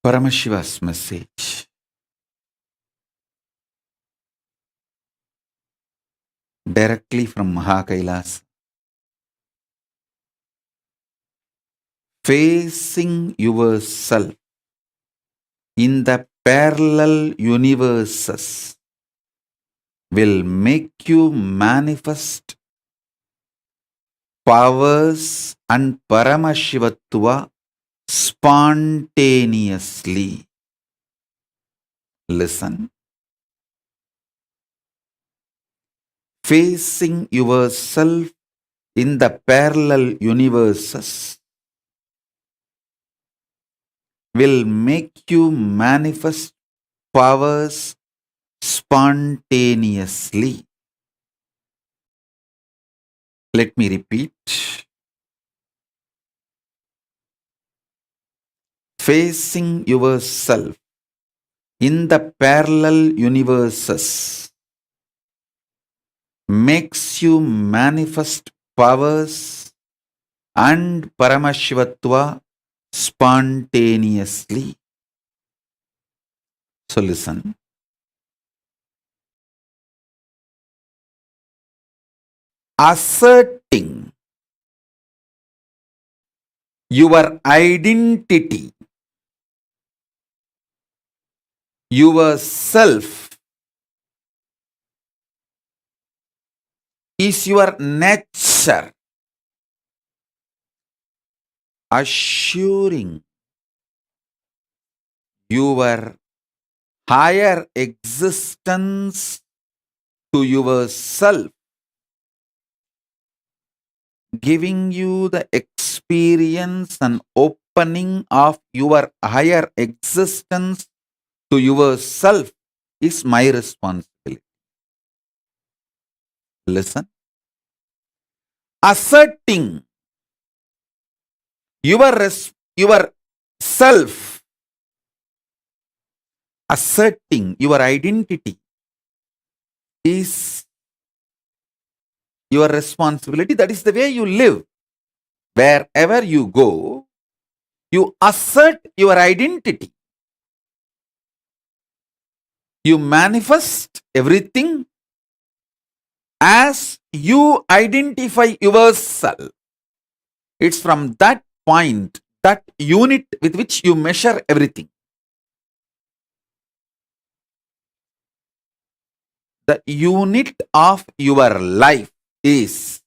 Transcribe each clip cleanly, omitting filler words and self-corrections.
Paramashiva's message directly from Mahakailas. Facing yourself in the parallel universes will make you manifest powers and Paramashivatva spontaneously. Listen. Facing yourself in the parallel universes will make you manifest powers spontaneously. Let me repeat. Facing yourself in the parallel universes makes you manifest powers and Paramashivatva spontaneously. So listen. Asserting your identity, yourself, is your nature. Assuring your higher existence to yourself, giving you the experience and opening of your higher existence to yourself is my responsibility. Listen. Asserting your self, asserting your identity is your responsibility. That is the way you live. Wherever you go, you assert your identity. You manifest everything as you identify yourself. It's from that point, that unit with which you measure everything. The unit of your life is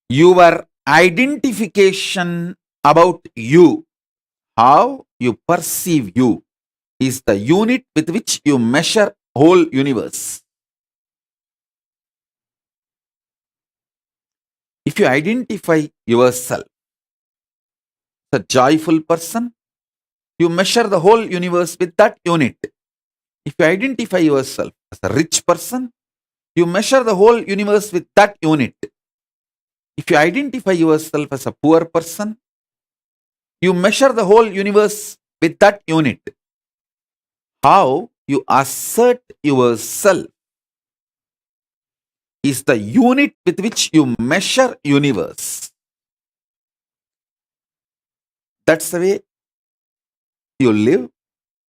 your identification about you. How you perceive you is the unit with which you measure whole universe. If you identify yourself as a joyful person, you measure the whole universe with that unit. If you identify yourself as a rich person, you measure the whole universe with that unit. If you identify yourself as a poor person, you measure the whole universe with that unit. How you assert yourself is the unit with which you measure universe. That's the way you live.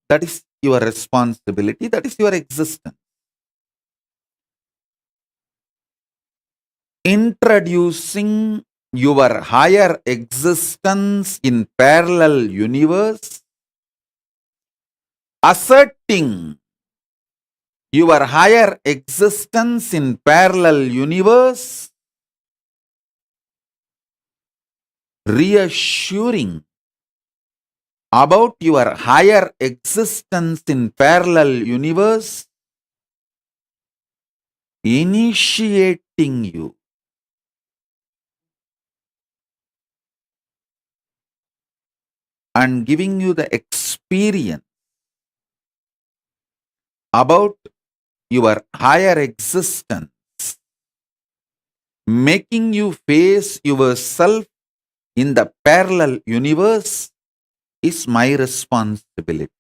That is your responsibility. That is your existence. Introducing your higher existence in parallel universe, asserting your higher existence in parallel universe, reassuring about your higher existence in parallel universe, initiating you and giving you the experience about your higher existence, making you face yourself in the parallel universe is my responsibility.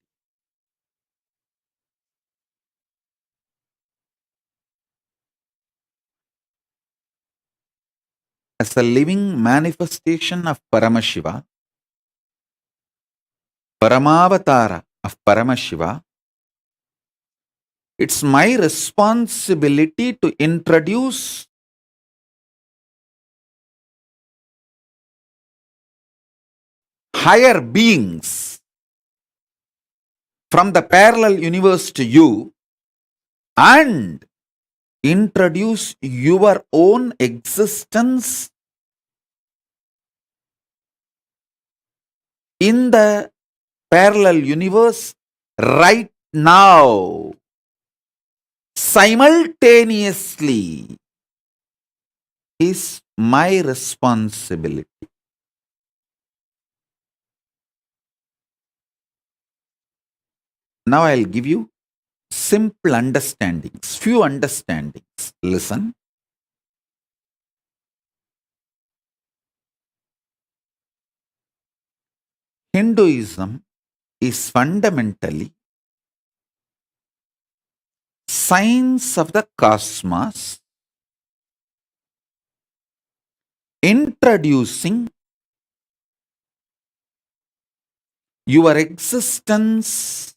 As a living manifestation of Paramashiva, Paramavatara of Paramashiva, it's my responsibility to introduce higher beings from the parallel universe to you and introduce your own existence in the parallel universe right now, simultaneously, is my responsibility. Now I'll give you simple understandings, few understandings. Listen. Hinduism is fundamentally science of the cosmos, introducing your existence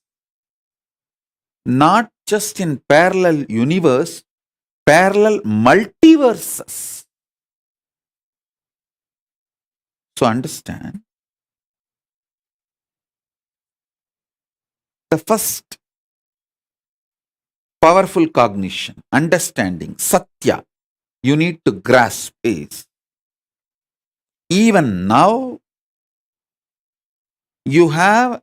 not just in parallel universe, parallel multiverses. So understand, the first powerful cognition, understanding, satya, you need to grasp is, even now, you have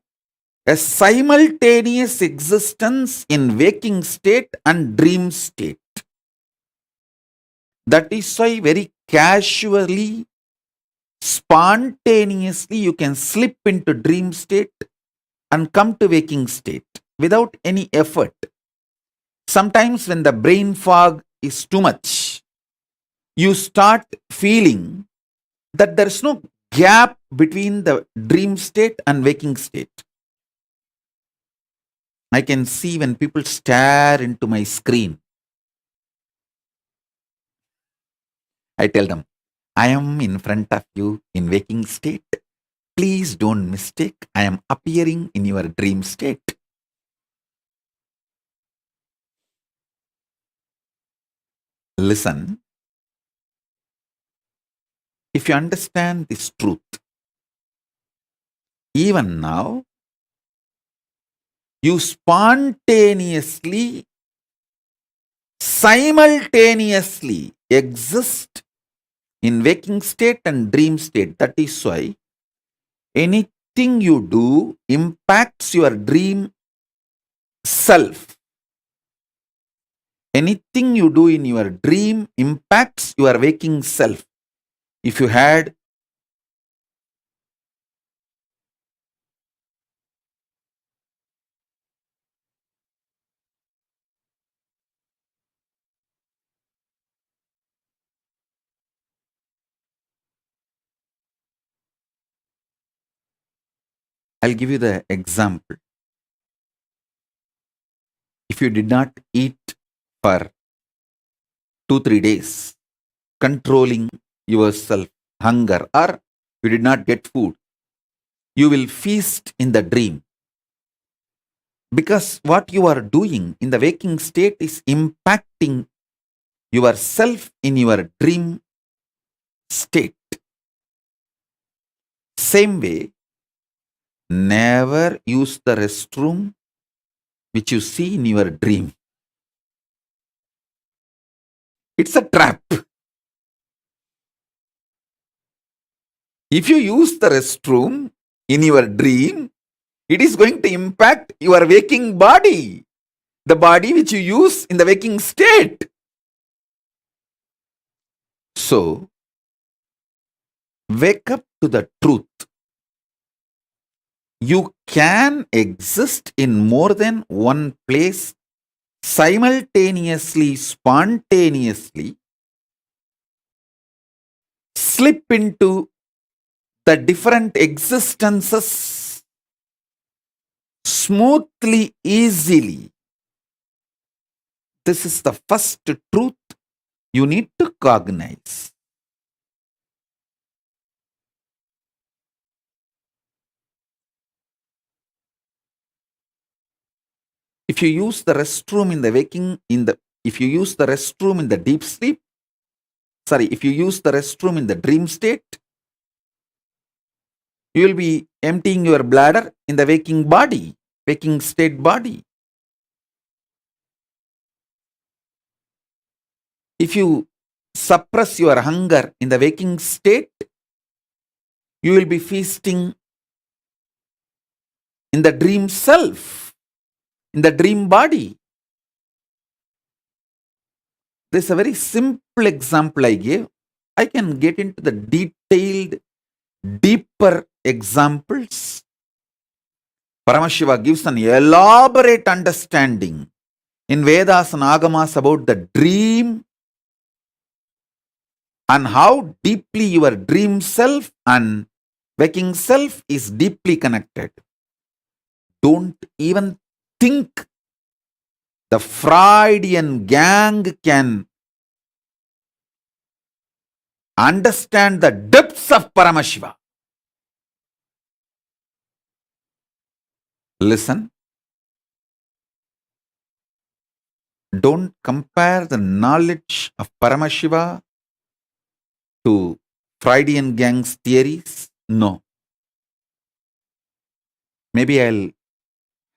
a simultaneous existence in waking state and dream state. That is why very casually, spontaneously, you can slip into dream state and come to waking state without any effort. Sometimes when the brain fog is too much, you start feeling that there is no gap between the dream state and waking state. I can see when people stare into my screen, I tell them, I am in front of you in waking state. Please don't mistake, I am appearing in your dream state. Listen, if you understand this truth, even now, you spontaneously, simultaneously exist in waking state and dream state. That is why anything you do impacts your dream self. Anything you do in your dream impacts your waking self. If you had I'll give you the example. If you did not eat for 2-3 days, controlling yourself, hunger, or you did not get food, you will feast in the dream. Because what you are doing in the waking state is impacting yourself in your dream state. Same way, never use the restroom which you see in your dream. It's a trap. If you use the restroom in your dream, it is going to impact your waking body, the body which you use in the waking state. So, wake up to the truth. You can exist in more than one place simultaneously, spontaneously, slip into the different existences smoothly, easily. This is the first truth you need to cognize. If you use the restroom in the if you use the restroom in the deep sleep, if you use the restroom in the dream state, you will be emptying your bladder in the waking state body. If you suppress your hunger in the waking state, you will be feasting in the dream self, in the dream body. This is a very simple example I gave. I can get into the detailed, deeper examples. Paramashiva gives an elaborate understanding in Vedas and Agamas about the dream and how deeply your dream self and waking self is deeply connected. Don't even think the Freudian gang can understand the depths of Paramashiva. Listen. Don't compare the knowledge of Paramashiva to Freudian gang's theories. No. Maybe I'll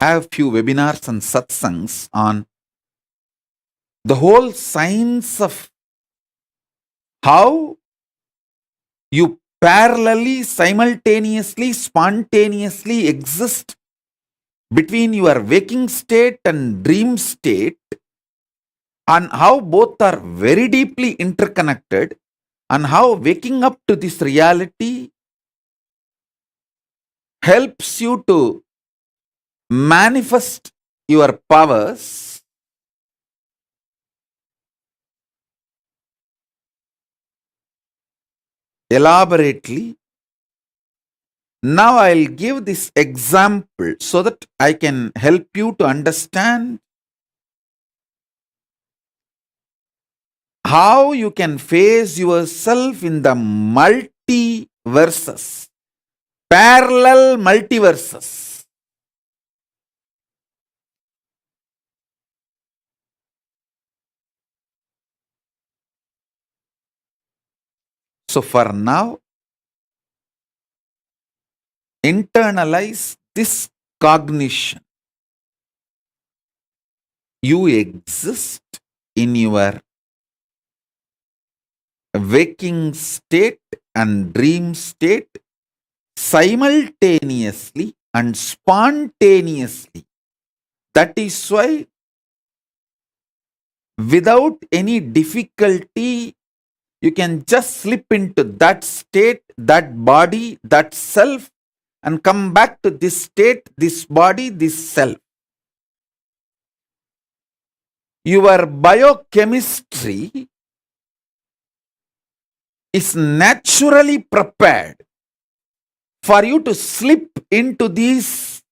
have few webinars and satsangs on the whole science of how you parallelly, simultaneously, spontaneously exist between your waking state and dream state, and how both are very deeply interconnected, and how waking up to this reality helps you to manifest your powers elaborately. Now I'll give this example so that I can help you to understand how you can face yourself in the multiverses, parallel multiverses. So for now, internalize this cognition. You exist in your waking state and dream state simultaneously and spontaneously. That is why, without any difficulty, you can just slip into that state, that body, that self, and come back to this state, this body, this self. Your biochemistry is naturally prepared for you to slip into these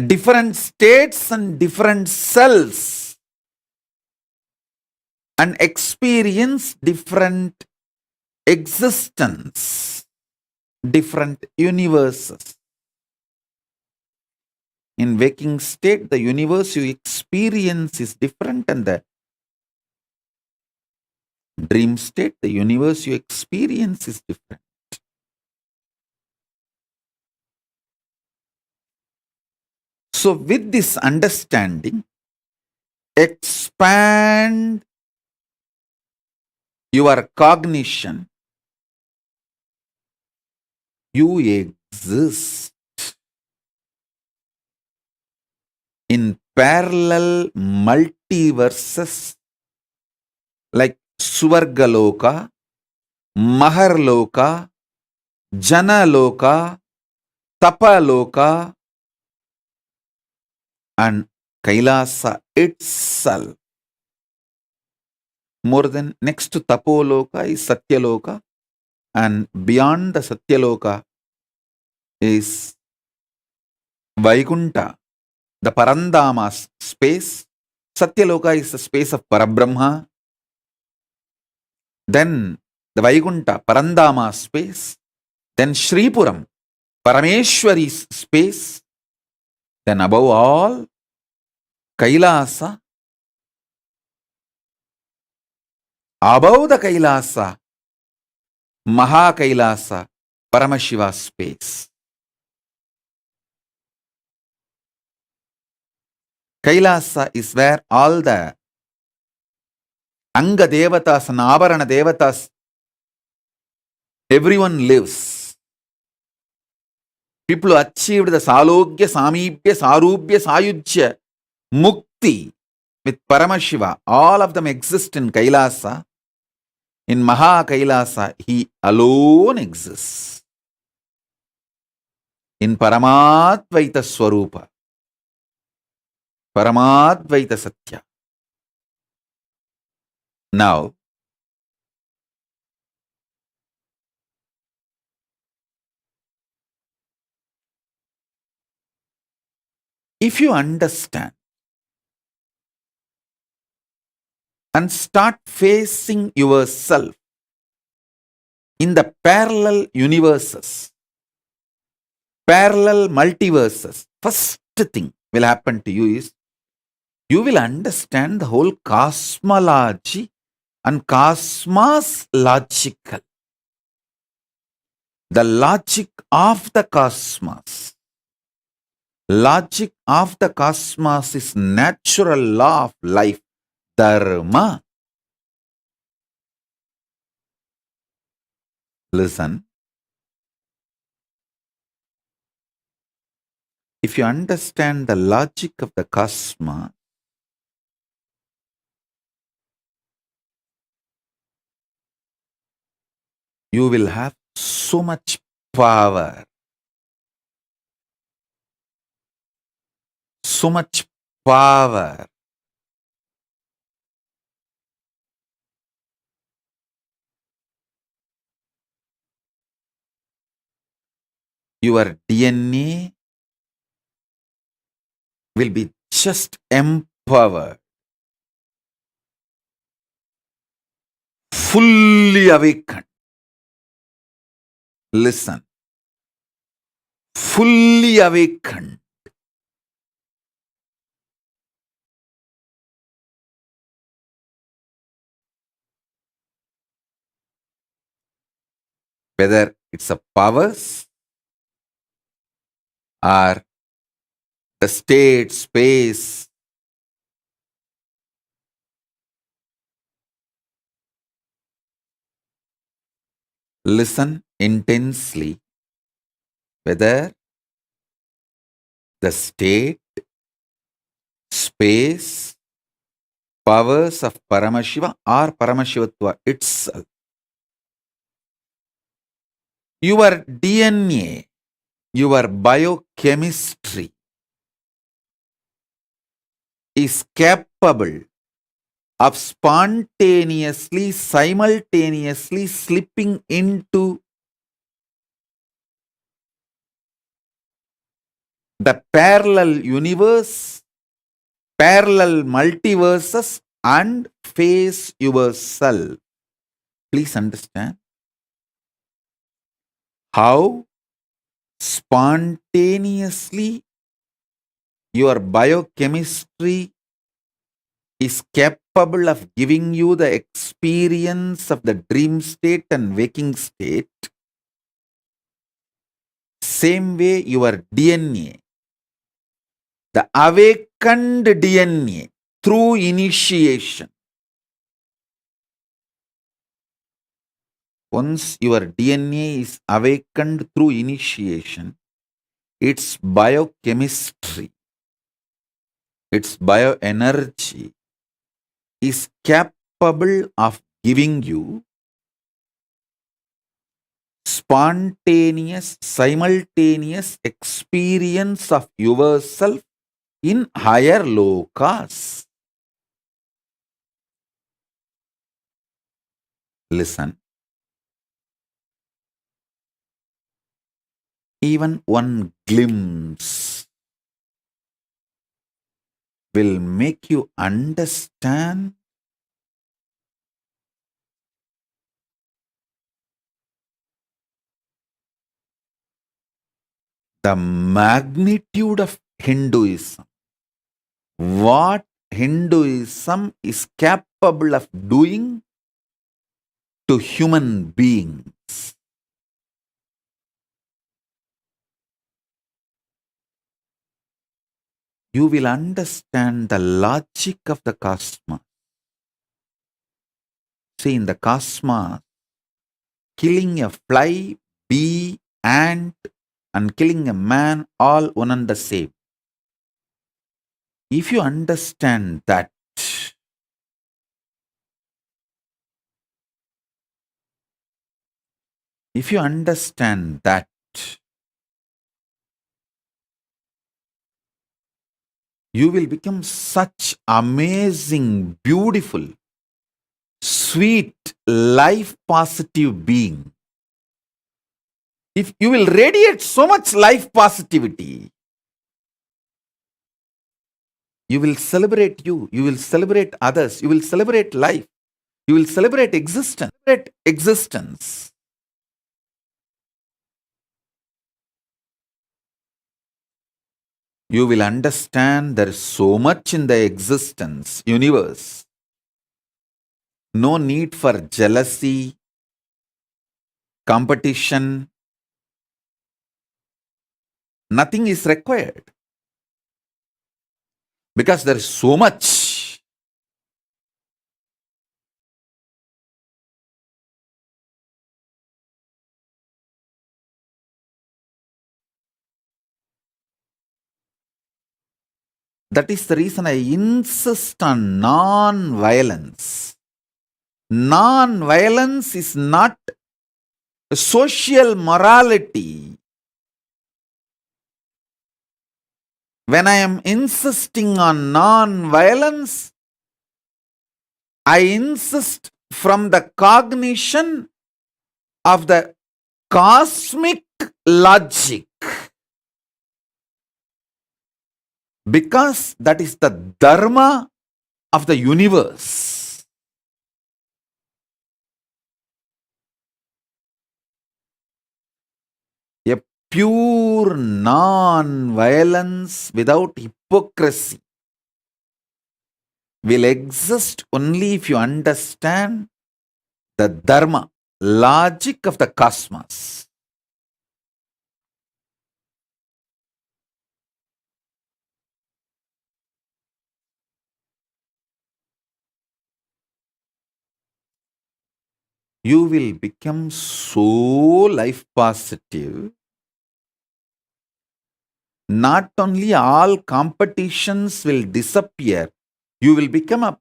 different states and different cells and experience different existence, different universes. In waking state, the universe you experience is different, and the dream state, the universe you experience is different. So with this understanding, expand your cognition. You exist in parallel multiverses like Swargaloka, Maharloka, Janaloka, Tapaloka, and Kailasa itself. More than next to Tapoloka is Satyaloka, and beyond the Satyaloka is Vaikunta, the Parandama space. Satyaloka is the space of Parabrahma. Then the Vaikunta, Parandama space. Then Shripuram, Parameshwari's space. Then above all, Kailasa, above the Kailasa, Maha Kailasa, Paramashiva space. Kailasa is where all the Anga Devatas and Avarana Devatas, everyone lives. People who achieved the Salogya, Samipya, Sarubhya, Sayujya, Mukti with Paramashiva, all of them exist in Kailasa. In Maha Kailasa, he alone exists. In Paramadvaita Swarupa, Paramadvaita Satya. Now, if you understand and start facing yourself in the parallel universes, parallel multiverses, first thing will happen to you is you will understand the whole cosmology and cosmos logical. The logic of the cosmos. Logic of the cosmos is natural law of life, dharma. Listen. If you understand the logic of the cosmos, you will have so much power. So much power. Your DNA will be just empowered, fully awakened. Listen, fully awakened. Whether it's a powers or the state, space, listen intensely. Whether the state, space, powers of Paramashiva or Paramashivatva itself. Your DNA, your biochemistry is capable of spontaneously, simultaneously slipping into the parallel universe, parallel multiverses, and face yourself. Please understand how spontaneously your biochemistry is capable of giving you the experience of the dream state and waking state. Same way your DNA, the awakened DNA through initiation. Once your DNA is awakened through initiation, its biochemistry, its bioenergy is capable of giving you spontaneous, simultaneous experience of yourself in higher lokas. Listen. Even one glimpse will make you understand the magnitude of Hinduism. What Hinduism is capable of doing to human beings. You will understand the logic of the cosmos. See, in the cosmos, killing a fly, bee, ant, and killing a man, all one and the same. If you understand that, if you understand that, you will become such amazing, beautiful, sweet, life positive being. If you will radiate so much life positivity, you will celebrate you will celebrate others, you will celebrate life, you will celebrate existence. You will understand there is so much in the existence, universe. No need for jealousy, competition. Nothing is required. Because there is so much. That is the reason I insist on non-violence. Non-violence is not social morality. When I am insisting on non-violence, I insist from the cognition of the cosmic logic. Because that is the dharma of the universe. A pure non-violence without hypocrisy will exist only if you understand the dharma, logic of the cosmos. You will become so life positive. Not only all competitions will disappear, you will become a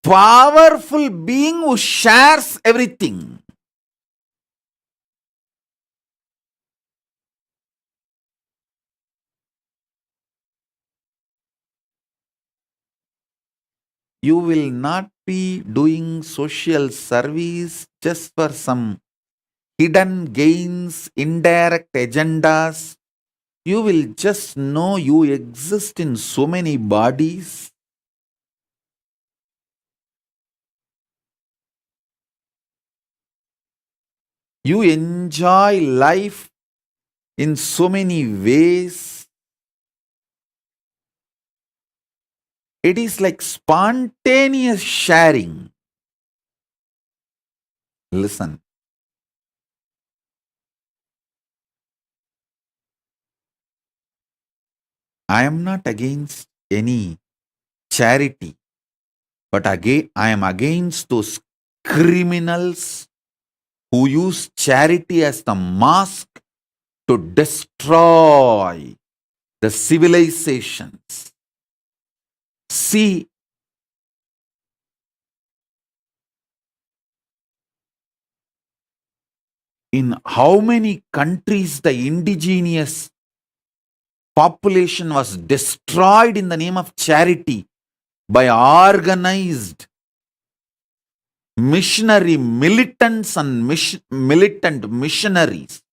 powerful being who shares everything. You will not be doing social service just for some hidden gains, indirect agendas. You will just know you exist in so many bodies. You enjoy life in so many ways. It is like spontaneous sharing. Listen, I am not against any charity, but again, I am against those criminals who use charity as the mask to destroy the civilizations. See, in how many countries the indigenous population was destroyed in the name of charity by organized missionary militants and militant missionaries.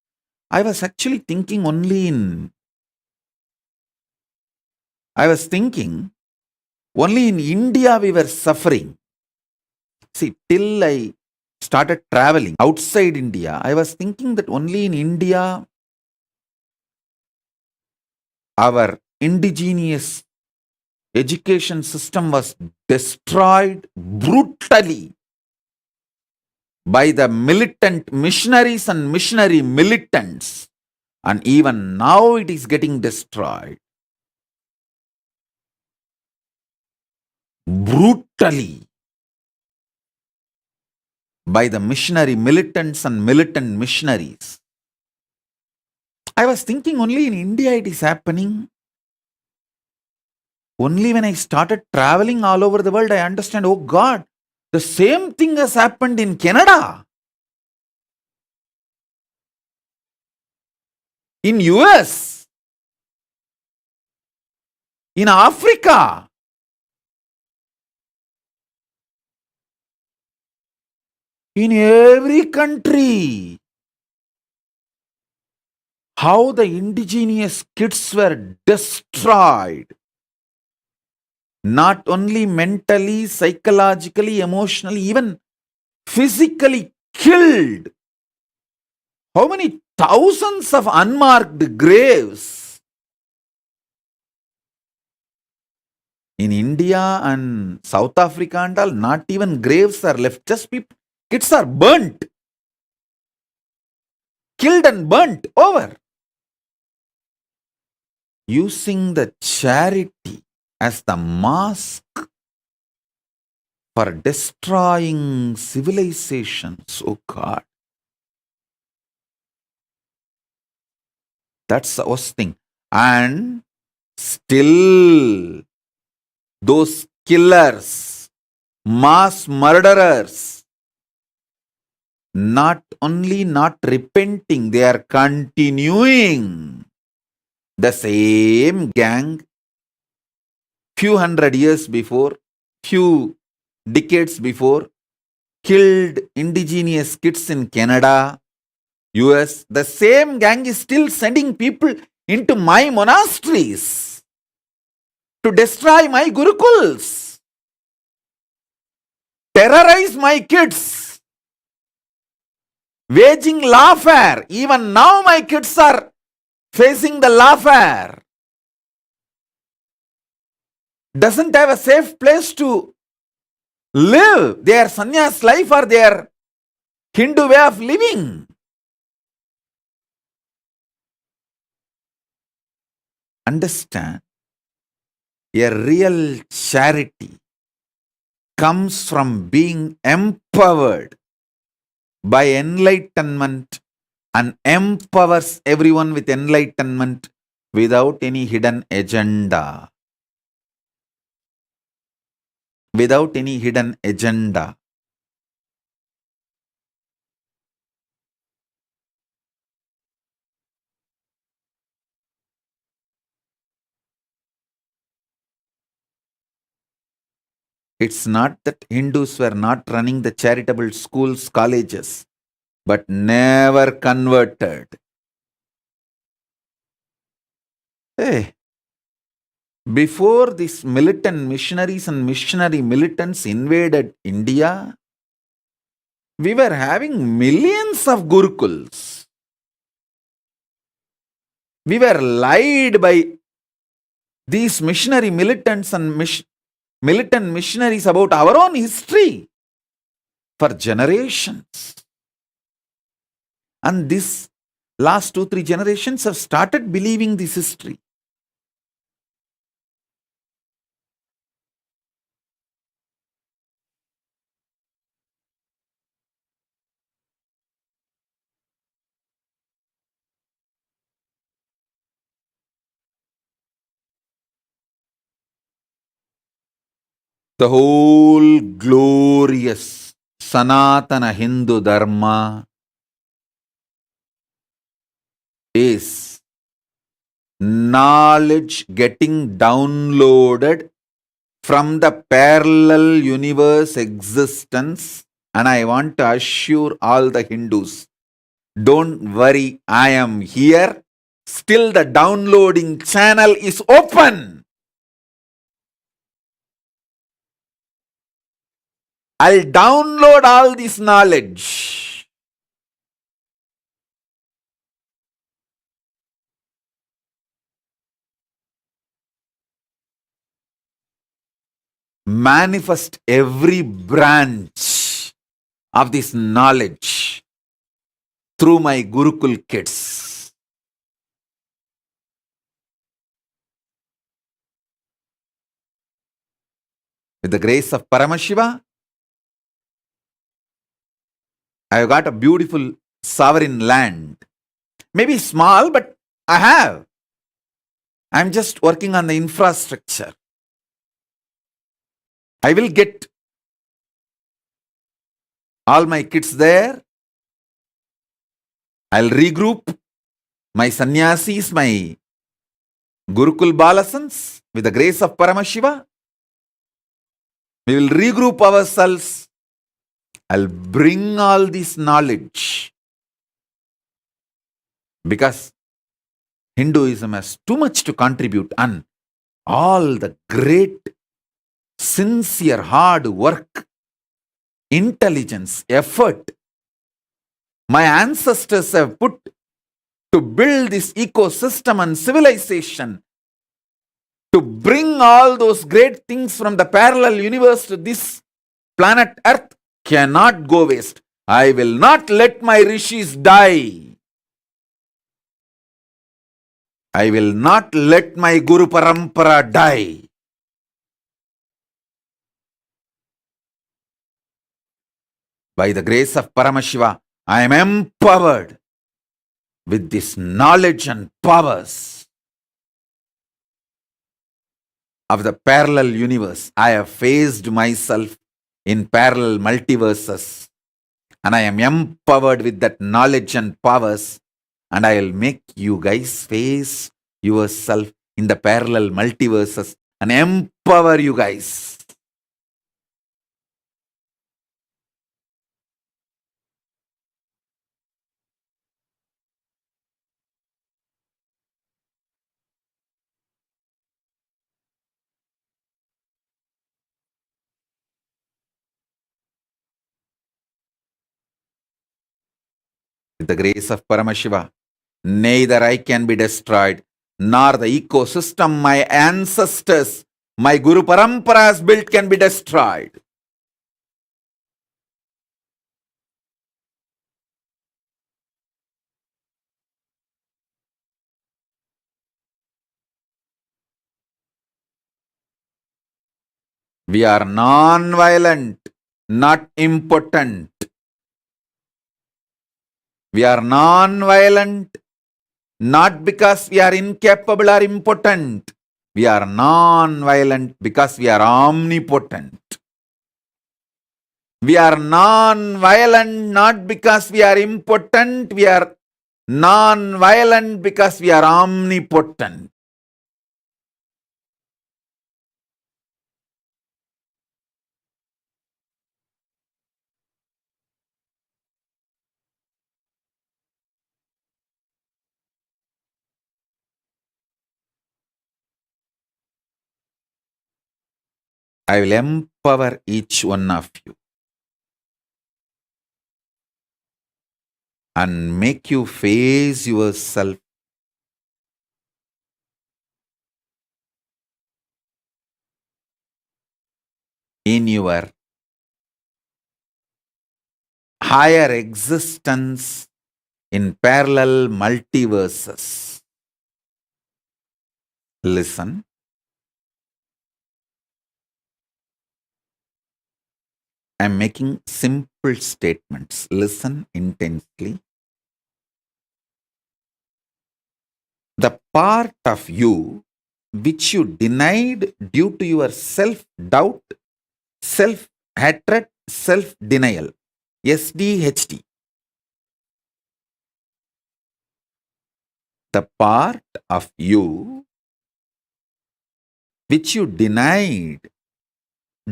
I was actually thinking only in India we were suffering. See, till I started traveling outside India, I was thinking that only in India our indigenous education system was destroyed brutally by the militant missionaries and missionary militants, and even now it is getting destroyed brutally by the missionary militants and militant missionaries. I was thinking only in India it is happening. Only when I started traveling all over the world, I understand, oh God, the same thing has happened in Canada, in US, in Africa, in every country. How the indigenous kids were destroyed. Not only mentally, psychologically, emotionally, even physically killed. How many thousands of unmarked graves in India and South Africa and all? Not even graves are left, just people, kids are burnt, killed and burnt over. Using the charity as the mask for destroying civilizations. Oh God. That's the worst thing. And still, those killers, mass murderers, not only not repenting, they are continuing. The same gang, few hundred years before, few decades before, killed indigenous kids in Canada, US. The same gang is still sending people into my monasteries to destroy my gurukuls, terrorize my kids, waging lawfare. Even now my kids are facing the lawfare. Doesn't have a safe place to live their sannyas life or their Hindu way of living. Understand, a real charity comes from being empowered by enlightenment and empowers everyone with enlightenment without any hidden agenda. Without any hidden agenda. It's not that Hindus were not running the charitable schools, colleges, but never converted. Hey, before these militant missionaries and missionary militants invaded India, we were having millions of gurukuls. We were lied by these missionary militants and militant missionaries about our own history for generations. And this last 2-3 generations have started believing this history. The whole glorious Sanatana Hindu Dharma is knowledge getting downloaded from the parallel universe existence. And I want to assure all the Hindus, don't worry, I am here. Still the downloading channel is open. I'll download all this knowledge. manifest every branch of this knowledge through my Gurukul kids. With the grace of Paramashiva, I have got a beautiful sovereign land. Maybe small, but I have. I'm just working on the infrastructure. I will get all my kids there. I'll regroup my sannyasis, my Gurukul Balasans with the grace of Paramashiva. We will regroup ourselves. I'll bring all this knowledge because Hinduism has too much to contribute, and all the great, sincere, hard work, intelligence, effort my ancestors have put to build this ecosystem and civilization, to bring all those great things from the parallel universe to this planet Earth, cannot go waste. I will not let my rishis die. I will not let my Guru Parampara die. By the grace of Paramashiva, I am empowered with this knowledge and powers of the parallel universe. I have phased myself in parallel multiverses, and I am empowered with that knowledge and powers, and I will make you guys face yourself in the parallel multiverses and empower you guys. With the grace of Paramashiva, neither I can be destroyed, nor the ecosystem my ancestors, my Guru Parampara has built can be destroyed. We are non-violent, not impotent. We are non-violent, not because we are incapable or impotent. We are non-violent because we are omnipotent. We are non-violent not because we are impotent. We are non-violent because we are omnipotent. I will empower each one of you and make you face yourself in your higher existence in parallel multiverses. Listen. I am making simple statements. Listen intensely. The part of you which you denied due to your self-doubt, self-hatred, self-denial, SDHD. The part of you which you denied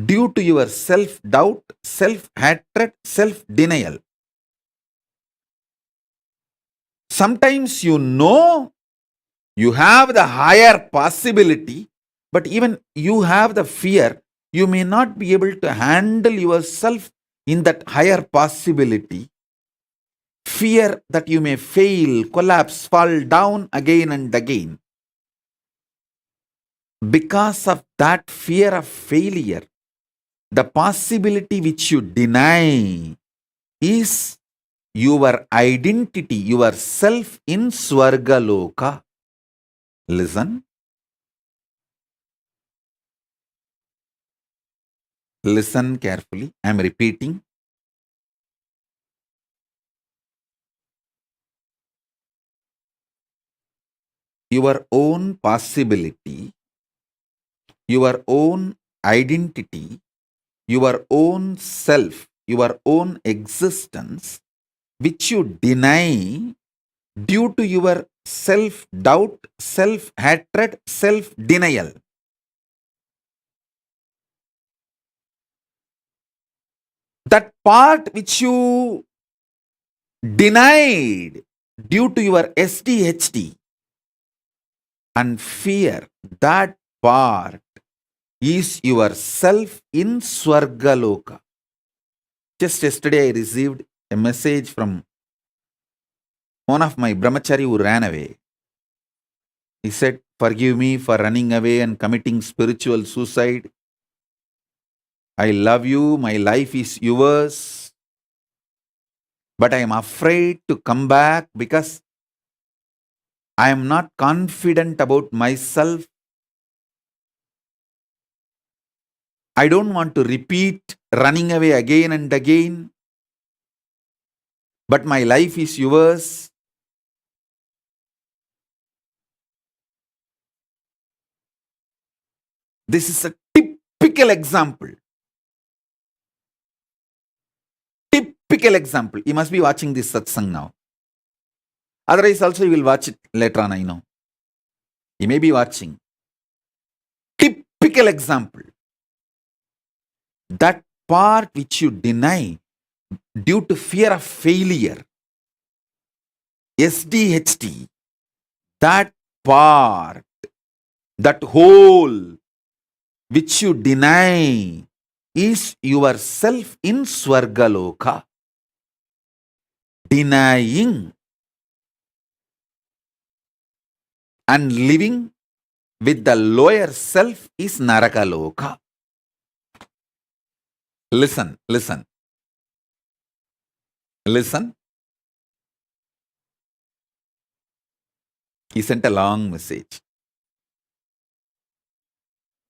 due to your self-doubt, self-hatred, self-denial. Sometimes you know you have the higher possibility, but even you have the fear, you may not be able to handle yourself in that higher possibility. Fear that you may fail, collapse, fall down again and again. Because of that fear of failure, The possibility which you deny is your identity, your self in Swargaloka. Listen. Listen carefully. I am repeating. Your own possibility, your own identity, your own self, your own existence, which you deny due to your self doubt, self hatred, self denial. That part which you denied due to your SDHD and fear, that part is your self in Swargaloka. Just yesterday, I received a message from one of my brahmachari who ran away. He said, "Forgive me for running away and committing spiritual suicide. I love you, my life is yours, but I am afraid to come back because I am not confident about myself. I don't want to repeat running away again and again, but my life is yours." This is a typical example. Typical example. You must be watching this satsang now. Otherwise, also you will watch it later on, I know. You may be watching. Typical example. That part which you deny due to fear of failure, SDHD, that part, that whole which you deny is yourself in Swargaloka. Denying and living with the lower self is Narakaloka. Listen, listen, listen. He sent a long message.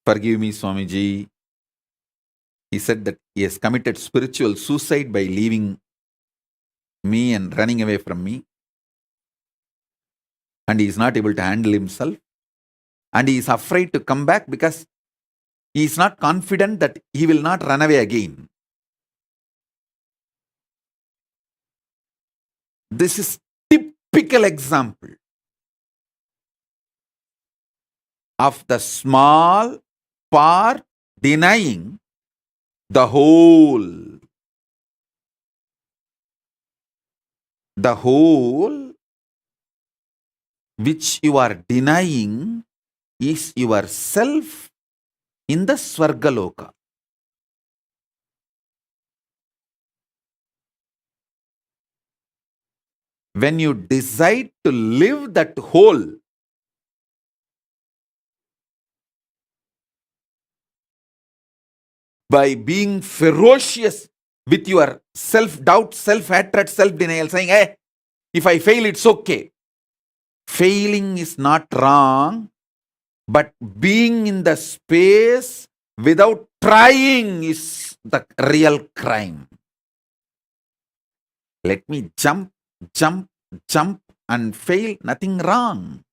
"Forgive me, Swamiji." He said that he has committed spiritual suicide by leaving me and running away from me. And he is not able to handle himself. And he is afraid to come back because he is not confident that he will not run away again. This is typical example of the small part denying the whole. The whole which you are denying is yourself in the Swargaloka. When you decide to live that whole, by being ferocious with your self-doubt, self-hatred, self-denial, saying, "Hey, if I fail, it's okay." Failing is not wrong, but being in the space without trying is the real crime. Let me jump, jump, jump and fail, nothing wrong.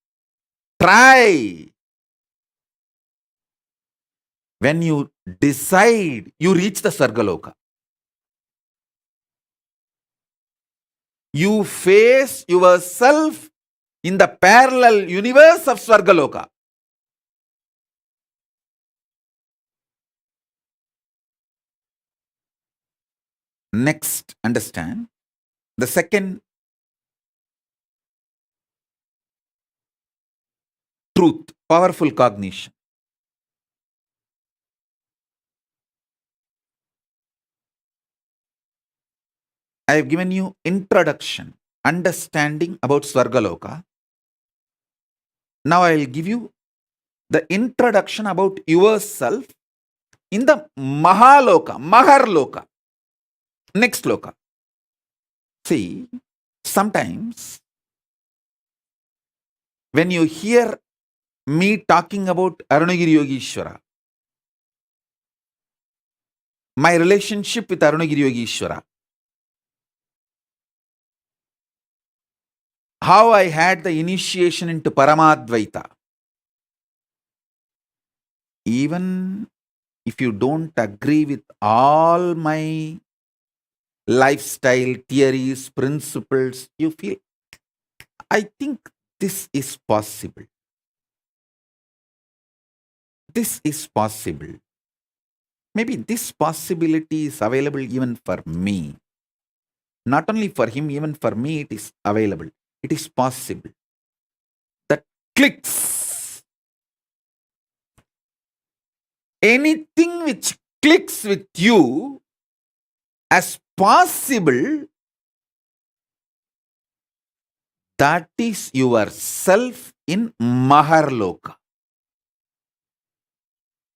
Try. When you decide, you reach the Sargaloka. You face yourself in the parallel universe of Swargaloka. Next, understand the second truth, powerful cognition. I have given you introduction, understanding about Swargaloka. Now I will give you the introduction about yourself in the Mahaloka, Maharloka, next Loka. See, sometimes when you hear me talking about Arunagiri Yogeshwara, my relationship with Arunagiri Yogeshwara, how I had the initiation into Paramadvaita, even if you don't agree with all my lifestyle theories, principles, you feel, I think this is possible. This is possible. Maybe this possibility is available even for me. Not only for him, even for me, it is available. It is possible. That clicks. Anything which clicks with you as possible, that is yourself in Maharloka.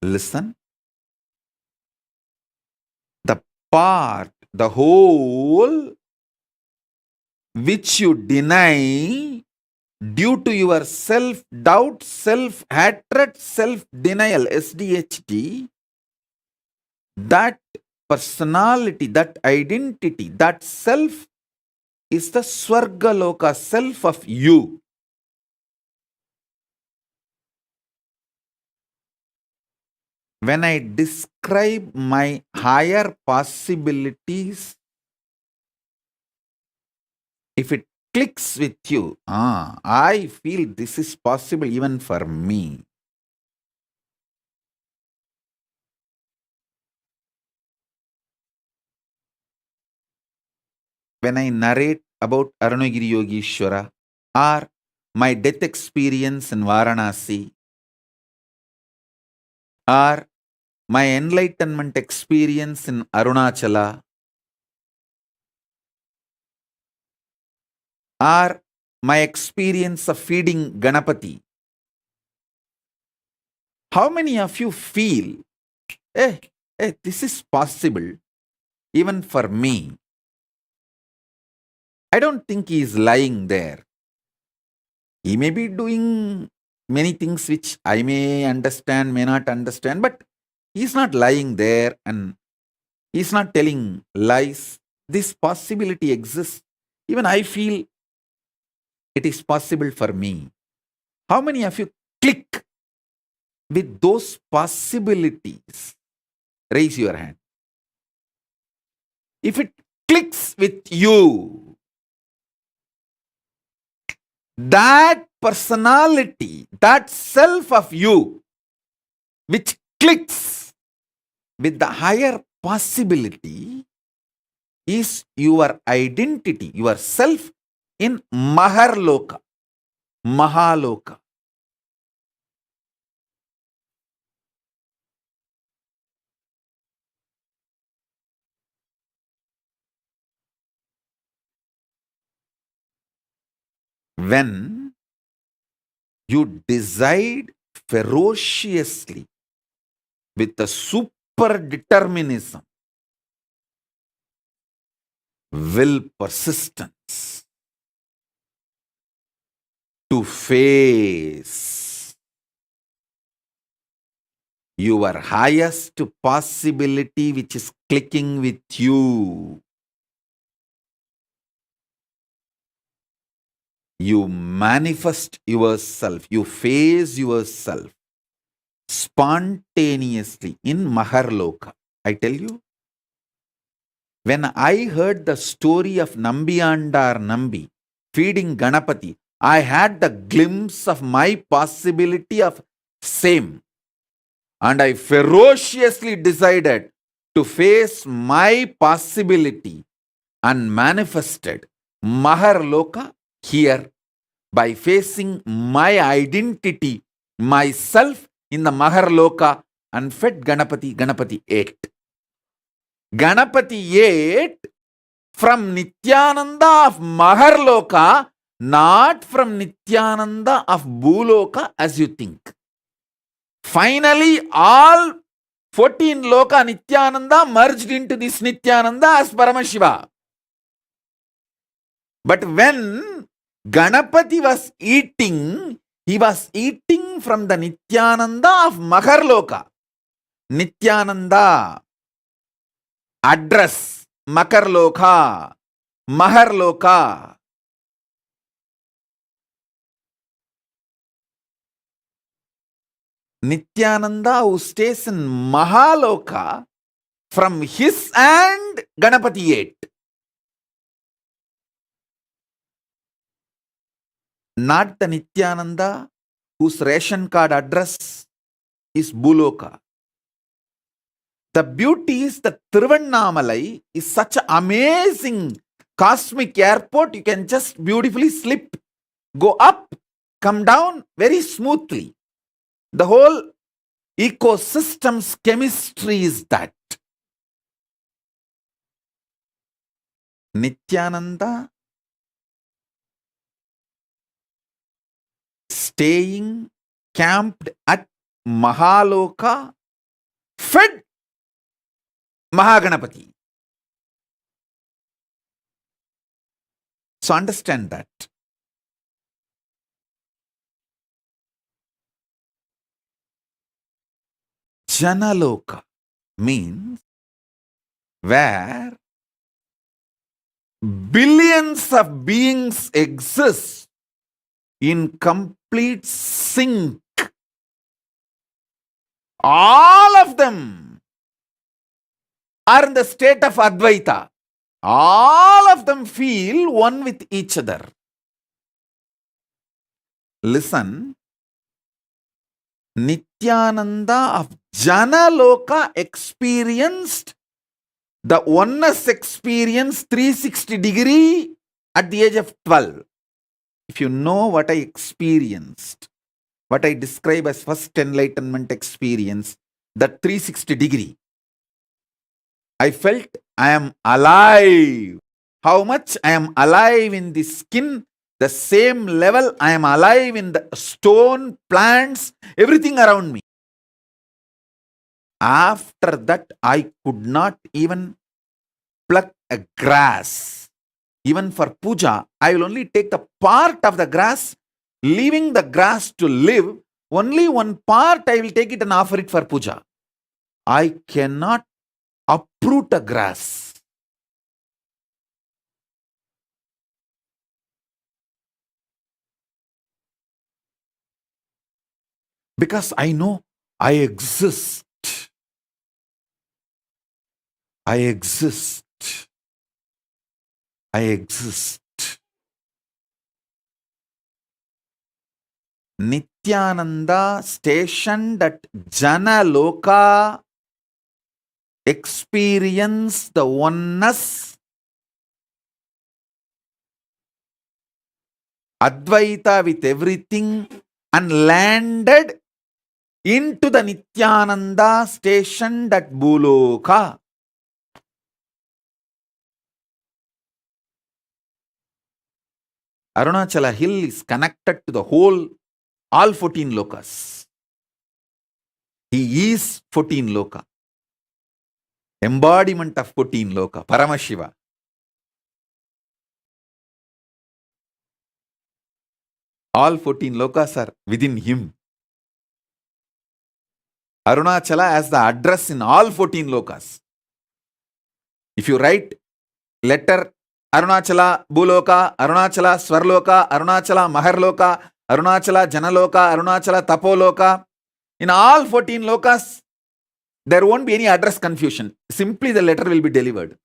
Listen. The part, the whole which you deny due to your self-doubt, self-hatred, self-denial, SDHD, that personality, that identity, that self is the Swargaloka, self of you. When I describe my higher possibilities, if it clicks with you, I feel this is possible even for me. When I narrate about Arunagiri Yogeshwara or my death experience in Varanasi or my enlightenment experience in Arunachala or my experience of feeding Ganapati, how many of you feel, this is possible even for me? I don't think he is lying there. He may be doing many things which I may understand, may not understand, but he's not lying there and he's not telling lies. This possibility exists. Even I feel it is possible for me. How many of you click with those possibilities? Raise your hand. If it clicks with you, that personality, that self of you, which clicks with the higher possibility, is your identity, your self in Maharloka, Mahaloka. When you decide ferociously with a super determinism, will, persistence to face your highest possibility which is clicking with you, you manifest yourself, you face yourself spontaneously in Maharloka. I tell you, when I heard the story of Nambiyandar Nambi feeding Ganapati, I had the glimpse of my possibility of same. And I ferociously decided to face my possibility and manifested Maharloka here by facing my identity, myself in the Maharloka, and fed Ganapati. Ganapati ate. Ganapati ate from Nithyananda of Maharloka, not from Nithyananda of Bhuloka as you think. Finally, all 14 Loka Nithyananda merged into this Nithyananda as Paramashiva. But when Ganapati was eating, he was eating from the Nithyananda of Makarloka. Nithyananda, address, Makarloka, Maharloka. Nithyananda who stays in Mahaloka, from his hand Ganapati ate. Not the Nithyananda whose ration card address is Buloka. The beauty is that Tiruvannamalai is such an amazing cosmic airport. You can just beautifully slip, go up, come down very smoothly. The whole ecosystem's chemistry is that. Nithyananda staying camped at Mahaloka, fed Mahaganapati. So understand that. Janaloka means where billions of beings exist in complete sync. All of them are in the state of Advaita. All of them feel one with each other. Listen, Nithyananda of Janaloka experienced the oneness experience 360 degree at the age of 12. If you know what I experienced, what I describe as first enlightenment experience, that 360 degree, I felt I am alive. How much I am alive in the skin, the same level I am alive in the stone, plants, everything around me. After that, I could not even pluck a grass. Even for puja, I will only take the part of the grass, leaving the grass to live. Only one part I will take it and offer it for puja. I cannot uproot a grass. Because I know I exist. I exist. I exist. Nithyananda stationed at Janaloka experienced the oneness, Advaita with everything, and landed into the Nithyananda stationed at Buloka. Arunachala hill is connected to the whole, all 14 lokas. He is 14 loka. Embodiment of 14 loka, Paramashiva. All 14 lokas are within him. Arunachala has the address in all 14 lokas. If you write letter Arunachala Buloka, Arunachala Swarloka, Arunachala Maharloka, Arunachala Janaloka, Arunachala Tapoloka, in all 14 lokas, there won't be any address confusion. Simply the letter will be delivered.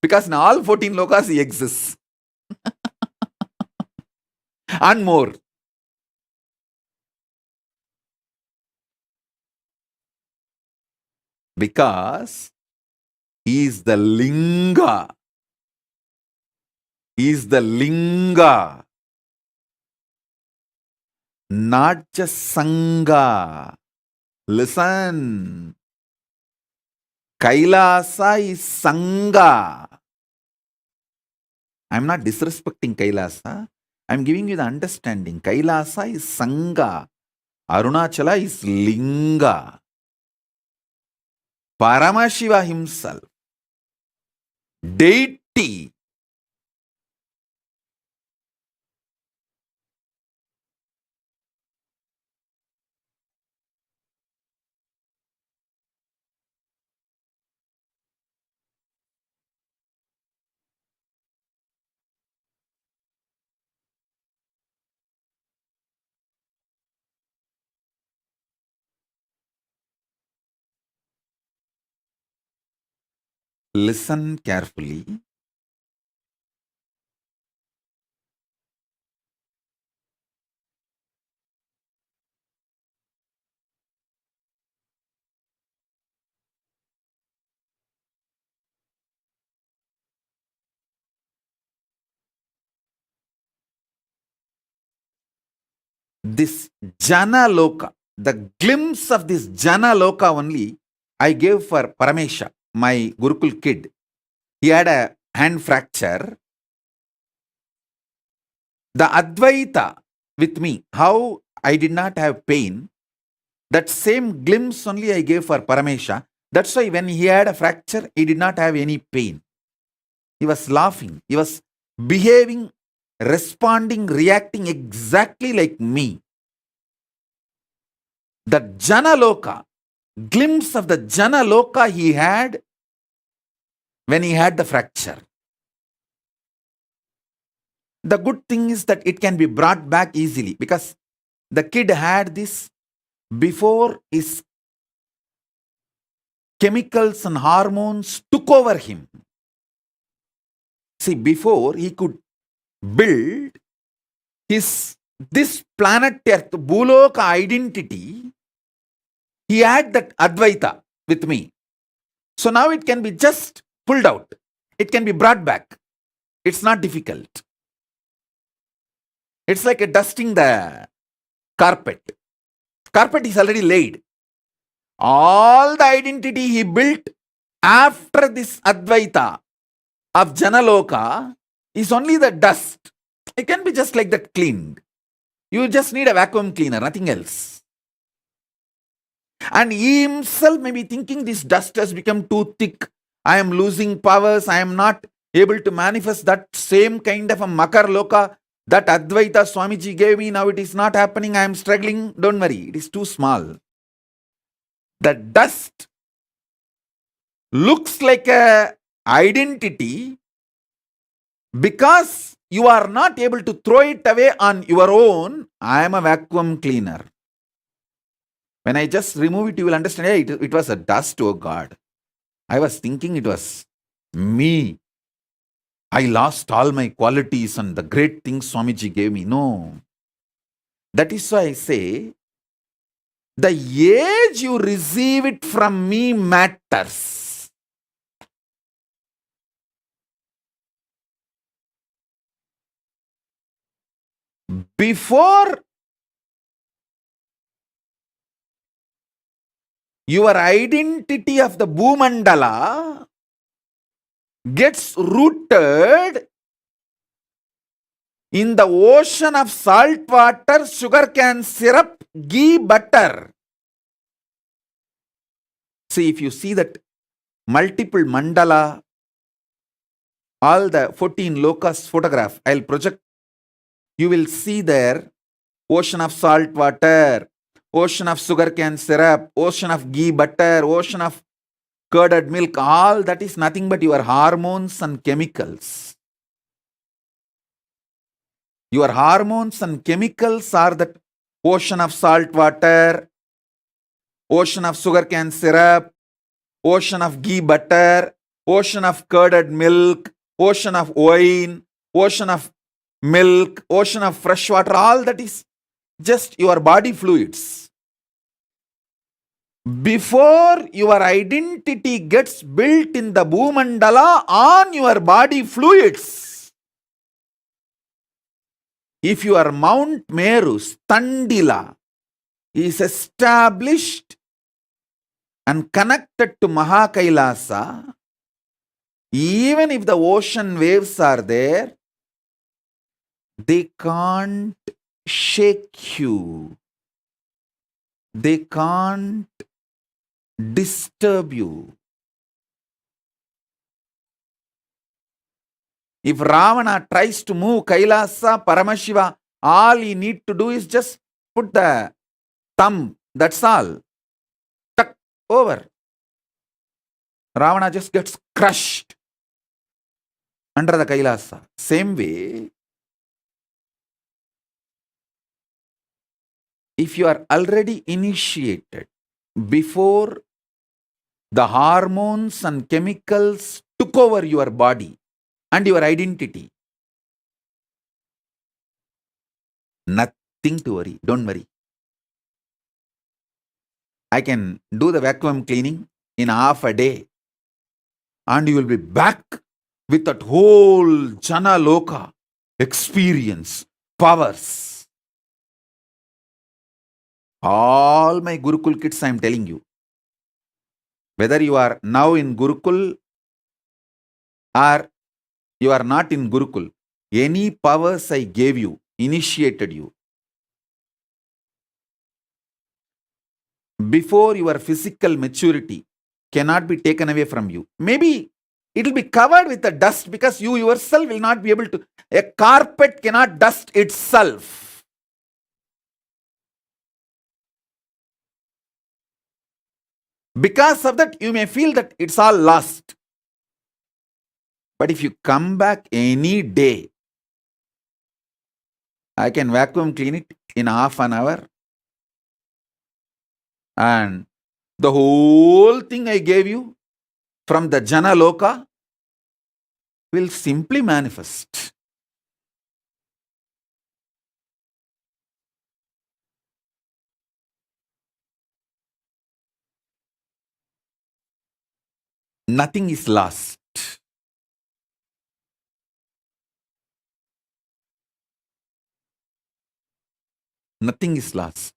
Because in all 14 lokas he exists. And more. Because he is the Linga. He is the Linga. Not just Sangha. Listen. Kailasa is Sangha. I am not disrespecting Kailasa. I am giving you the understanding. Kailasa is Sangha. Arunachala is Linga. Paramashiva himself, deity, listen carefully. This Jana Loka, the glimpse of this Jana Loka only I gave for Paramesha, my Gurukul kid. He had a hand fracture. The Advaita with me, how I did not have pain, that same glimpse only I gave for Paramesha. That's why when he had a fracture, he did not have any pain. He was laughing. He was behaving, responding, reacting exactly like me. The Jana Loka, glimpse of the Jana Loka he had when he had the fracture. The good thing is that it can be brought back easily because the kid had this before his chemicals and hormones took over him. See, before he could build this planet Earth, Bhuloka identity, he had that Advaita with me. So now it can be just pulled out. It can be brought back. It's not difficult. It's like a dusting the carpet. Carpet is already laid. All the identity he built after this Advaita of Janaloka is only the dust. It can be just like that cleaned. You just need a vacuum cleaner, nothing else. And he himself may be thinking this dust has become too thick. I am losing powers. I am not able to manifest that same kind of a Makar Loka that Advaita Swamiji gave me. Now it is not happening. I am struggling. Don't worry. It is too small. The dust looks like a identity because you are not able to throw it away on your own. I am a vacuum cleaner. When I just remove it, you will understand, hey, it was a dust, oh God. I was thinking it was me. I lost all my qualities and the great things Swamiji gave me. No. That is why I say, the age you receive it from me matters. Before your identity of the Bhumandala gets rooted in the ocean of salt water, sugarcane syrup, ghee, butter. See, if you see that multiple mandala, all the 14 lokas photograph, I'll project, you will see there ocean of salt water, ocean of sugarcane syrup, ocean of ghee, butter, ocean of curded milk, all that is nothing but your hormones and chemicals. Your hormones and chemicals are the ocean of salt water, ocean of sugarcane syrup, ocean of ghee butter, ocean of curded milk, ocean of wine, ocean of milk, ocean of fresh water, all that is just your body fluids. Before your identity gets built in the Bhumandala on your body fluids, if your Mount Meru, Standila, is established and connected to Mahakailasa, even if the ocean waves are there, they can't shake you. They can't disturb you. If Ravana tries to move Kailasa, Paramashiva, all he need to do is just put the thumb. That's all. Tuck over. Ravana just gets crushed under the Kailasa. Same way, if you are already initiated before the hormones and chemicals took over your body and your identity, nothing to worry. Don't worry. I can do the vacuum cleaning in half a day and you will be back with that whole Jana Loka experience, powers. All my Gurukul kids, I am telling you. Whether you are now in Gurukul or you are not in Gurukul, any powers I gave you, initiated you, before your physical maturity cannot be taken away from you. Maybe it will be covered with the dust because you yourself will not be able to. A carpet cannot dust itself. Because of that, you may feel that it's all lost. But if you come back any day, I can vacuum clean it in half an hour. And the whole thing I gave you from the Jana Loka will simply manifest. Nothing is lost. Nothing is lost.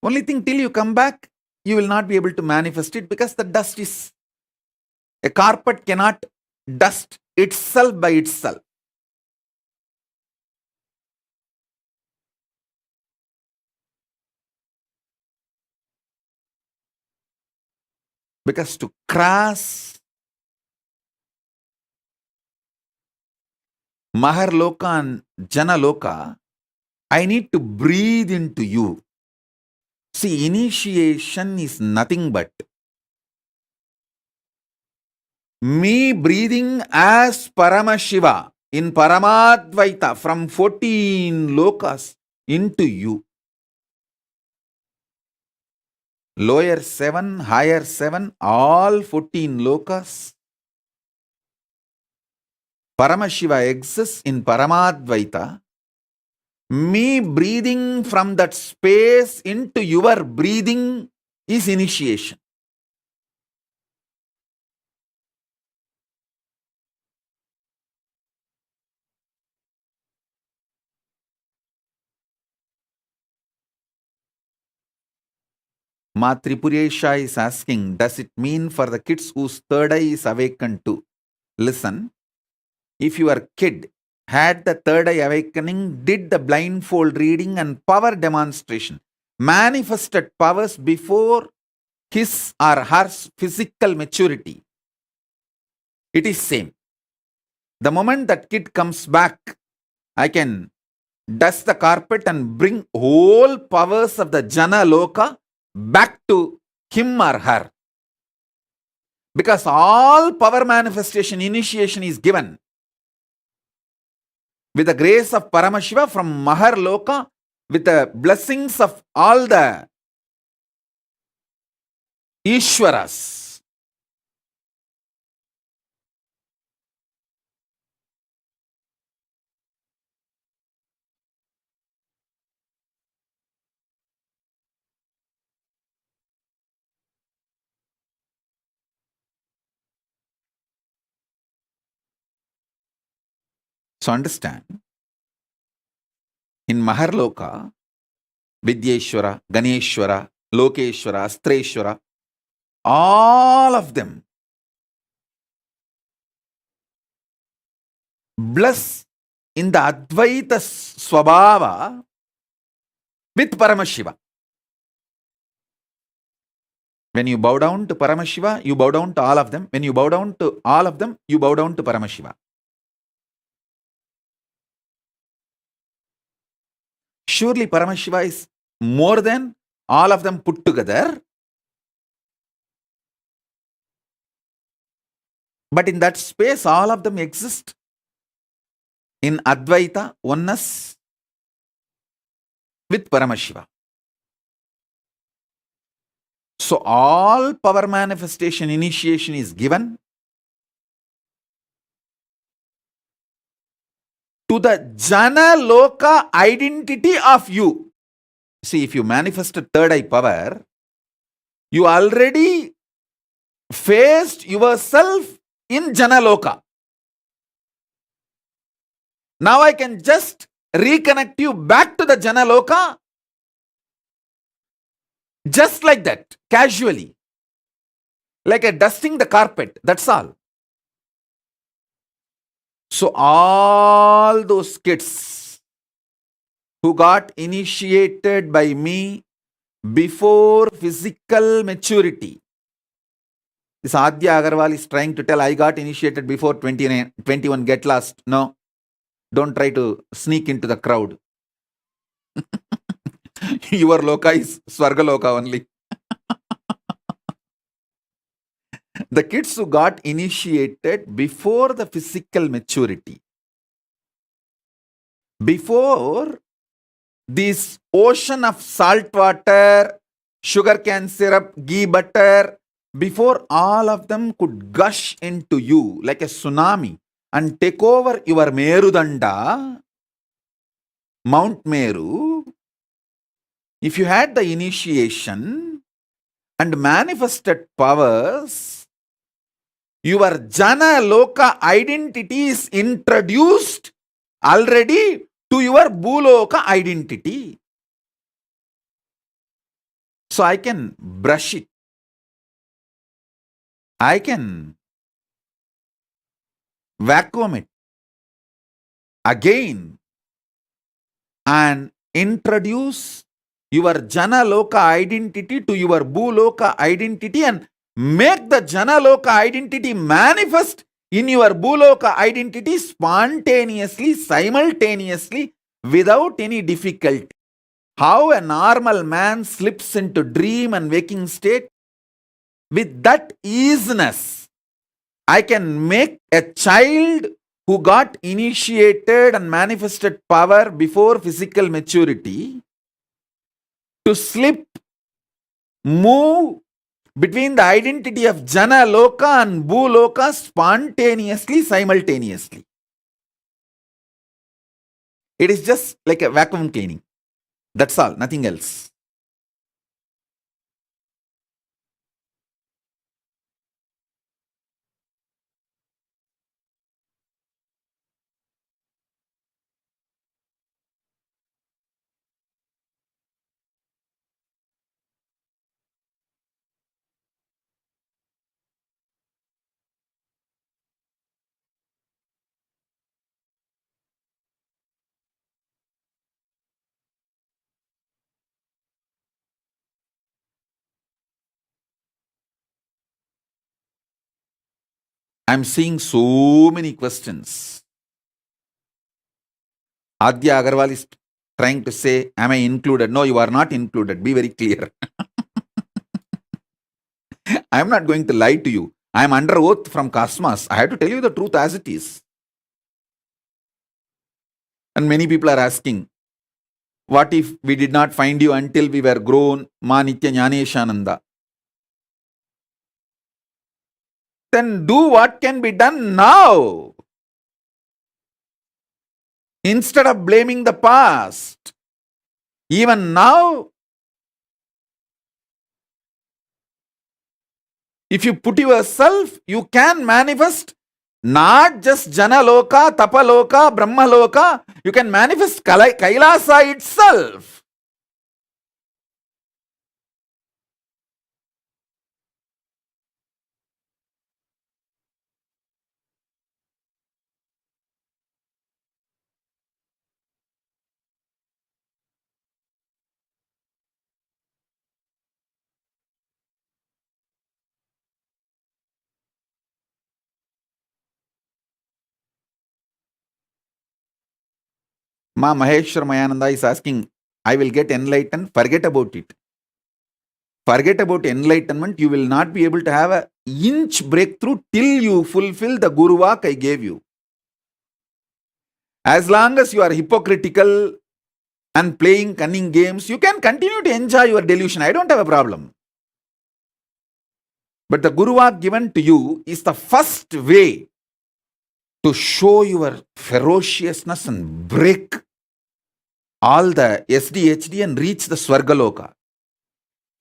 Only thing, till you come back, you will not be able to manifest it because the dust is. A carpet cannot dust itself by itself. Because to cross Maharloka and Janaloka, I need to breathe into you. See, initiation is nothing but me breathing as Paramashiva in Paramadvaita from 14 lokas into you. Lower 7, higher 7, all 14 lokas. Paramashiva exists in Paramadvaita. Me breathing from that space into your breathing is initiation. Ma Tripuresha is asking, does it mean for the kids whose third eye is awakened too? Listen, if your kid had the third eye awakening, did the blindfold reading and power demonstration, manifested powers before his or her physical maturity, it is same. The moment that kid comes back, I can dust the carpet and bring whole powers of the Jana Loka back to him or her. Because all power manifestation initiation is given with the grace of Paramashiva from Mahar Loka, with the blessings of all the Ishwaras. So understand, in Mahar Loka, Vidyeshwara, Ganeshwara, Lokeshwara, Astreshwara, all of them bless in the Advaita Swabhava with Paramashiva. When you bow down to Paramashiva, you bow down to all of them. When you bow down to all of them, you bow down to Paramashiva. Surely Paramashiva is more than all of them put together. But in that space, all of them exist in Advaita, oneness with Paramashiva. So all power manifestation initiation is given to the Jana Loka identity of you. See, if you manifest a third eye power, you already faced yourself in Jana Loka. Now I can just reconnect you back to the Jana Loka just like that, casually. Like a dusting the carpet, that's all. So all those kids who got initiated by me before physical maturity. This Adya Agarwal is trying to tell I got initiated before 29, 21, get lost. No, don't try to sneak into the crowd. Your loka is Swarga Loka only. The kids who got initiated before the physical maturity, before this ocean of salt water, sugar cane syrup, ghee butter, before all of them could gush into you like a tsunami and take over your Merudanda, Mount Meru, if you had the initiation and manifested powers, your Jana Loka identity is introduced already to your Bhuloka identity. So I can brush it. I can vacuum it again and introduce your Jana Loka identity to your Bhuloka identity and make the Jana Loka identity manifest in your Bhuloka identity spontaneously, simultaneously, without any difficulty. How a normal man slips into dream and waking state, with that easiness, I can make a child who got initiated and manifested power before physical maturity to slip, move between the identity of Jana Loka and Bhu Loka spontaneously, simultaneously. It is just like a vacuum cleaning. That's all, nothing else. I'm seeing so many questions. Adya Agarwal is trying to say, am I included? No, you are not included. Be very clear. I am not going to lie to you. I am under oath from Cosmos. I have to tell you the truth as it is. And many people are asking, what if we did not find you until we were grown, Ma Nitya Jnaneshananda? Then do what can be done now. Instead of blaming the past. Even now, if you put yourself, you can manifest not just Jana Loka, Tapa Loka, Brahma Loka. You can manifest Kailasa itself. Ma Maheshwar Mayananda is asking, I will get enlightened, forget about it. Forget about enlightenment, you will not be able to have an inch breakthrough till you fulfill the Guru Vak I gave you. As long as you are hypocritical and playing cunning games, you can continue to enjoy your delusion. I don't have a problem. But the Guru Vak given to you is the first way to show your ferociousness and break all the SDHD and reach the Swargaloka.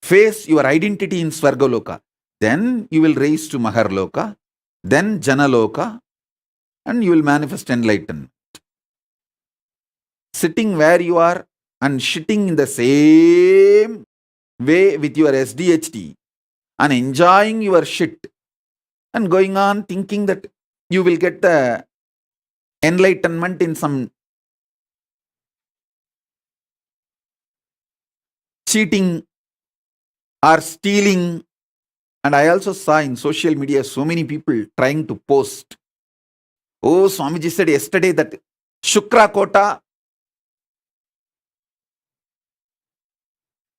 Face your identity in Swargaloka. Then you will raise to Maharloka, then Janaloka, and you will manifest enlightenment. Sitting where you are and shitting in the same way with your SDHD and enjoying your shit and going on thinking that you will get the enlightenment in some cheating or stealing. And I also saw in social media so many people trying to post. Oh, Swamiji said yesterday that Shukra Kota.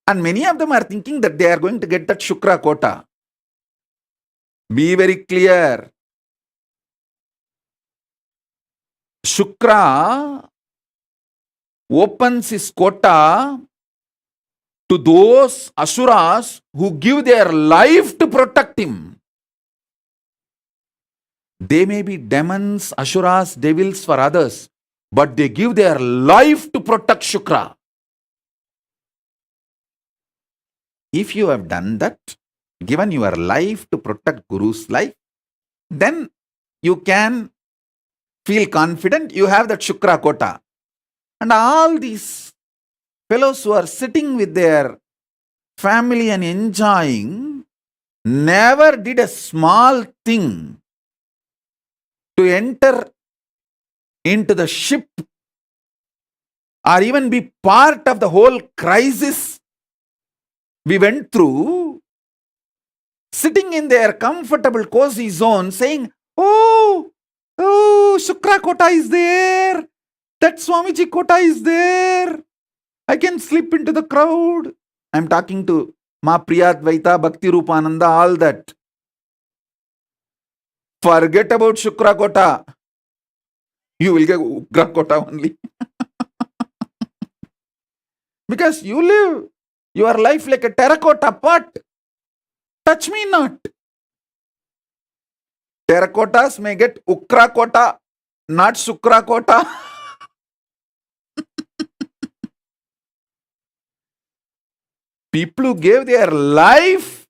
And many of them are thinking that they are going to get that Shukra Kota. Be very clear. Shukra opens his quota to those asuras who give their life to protect him. They may be demons, asuras, devils for others, but they give their life to protect Shukra. If you have done that, given your life to protect Guru's life, then you can feel confident you have that Shukra Kota. And all these fellows who are sitting with their family and enjoying never did a small thing to enter into the ship or even be part of the whole crisis we went through, sitting in their comfortable cozy zone saying, oh, Shukra Kota is there, that Swamiji Kota is there, I can slip into the crowd. I'm talking to Ma Priyadvaita, Bhakti Rupananda, all that. Forget about Shukra Kota. You will get Ugra Kota only. Because you live your life like a terracotta pot. Touch me not. Terracottas may get Ukra Kota, not Shukra Kota. People who gave their life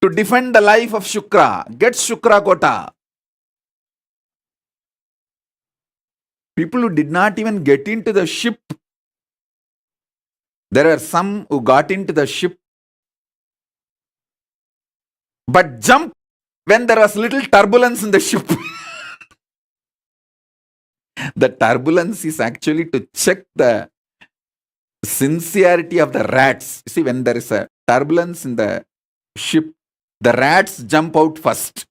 to defend the life of Shukra get Shukra Kota. People who did not even get into the ship. There are some who got into the ship but jumped when there was little turbulence in the ship. The turbulence is actually to check the sincerity of the rats. See, when there is a turbulence in the ship, the rats jump out first.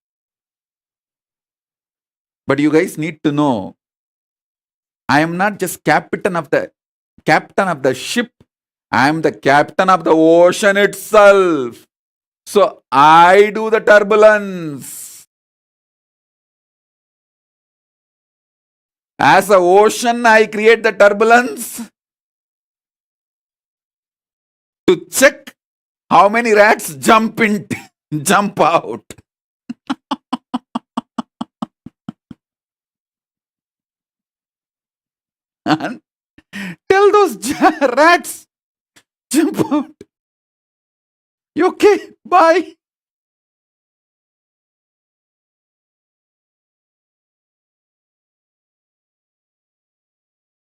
But you guys need to know, I am not just captain of the ship, I am the captain of the ocean itself. So I do the turbulence. As a ocean, I create the turbulence to check how many rats jump out. And tell those rats, jump out. You okay? Bye.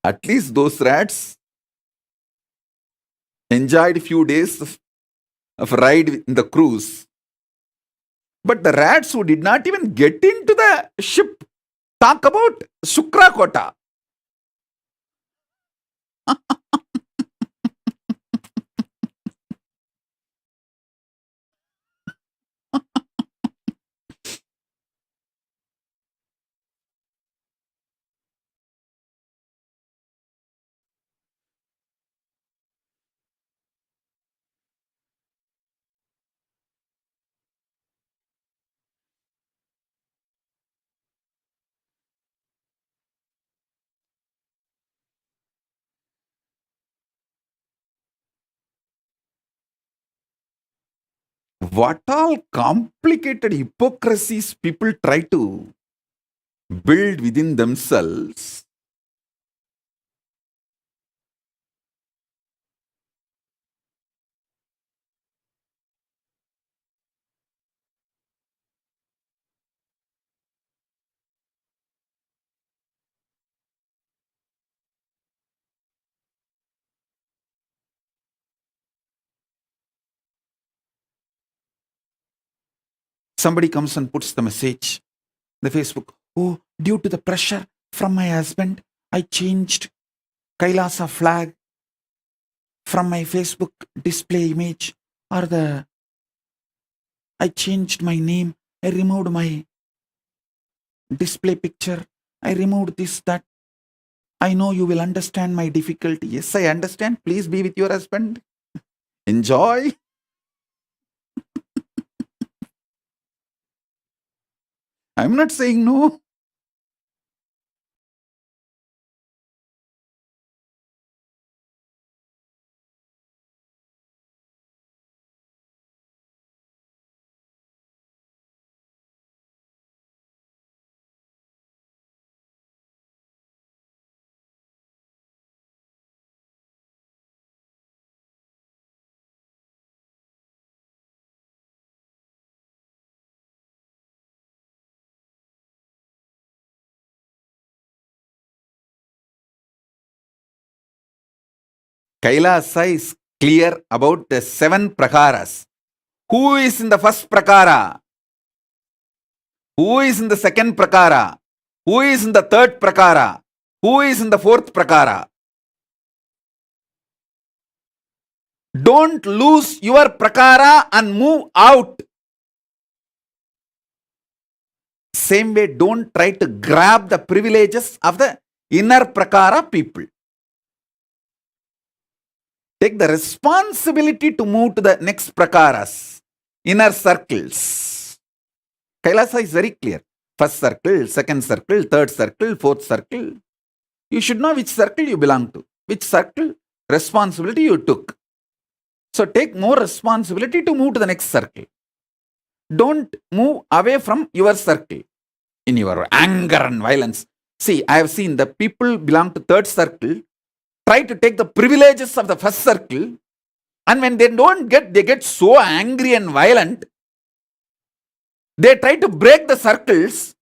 At least those rats enjoyed a few days of ride in the cruise. But the rats who did not even get into the ship talk about Shukra Kota. What all complicated hypocrisies people try to build within themselves. Somebody comes and puts the message, the Facebook, oh, due to the pressure from my husband, I changed Kailasa flag from my Facebook display image, or I changed my name, I removed my display picture, I removed this, that. I know you will understand my difficulty. Yes, I understand. Please be with your husband. Enjoy. I'm not saying no. Kailasa is clear about the 7 prakaras. Who is in the first prakara? Who is in the second prakara? Who is in the third prakara? Who is in the fourth prakara? Don't lose your prakara and move out. Same way, don't try to grab the privileges of the inner prakara people. Take the responsibility to move to the next prakaras, inner circles. Kailasa is very clear. First circle, second circle, third circle, fourth circle. You should know which circle you belong to, which circle responsibility you took. So take more responsibility to move to the next circle. Don't move away from your circle in your anger and violence. See, I have seen the people belong to third circle try to take the privileges of the first circle, and when they don't get, they get so angry and violent. They try to break the circles,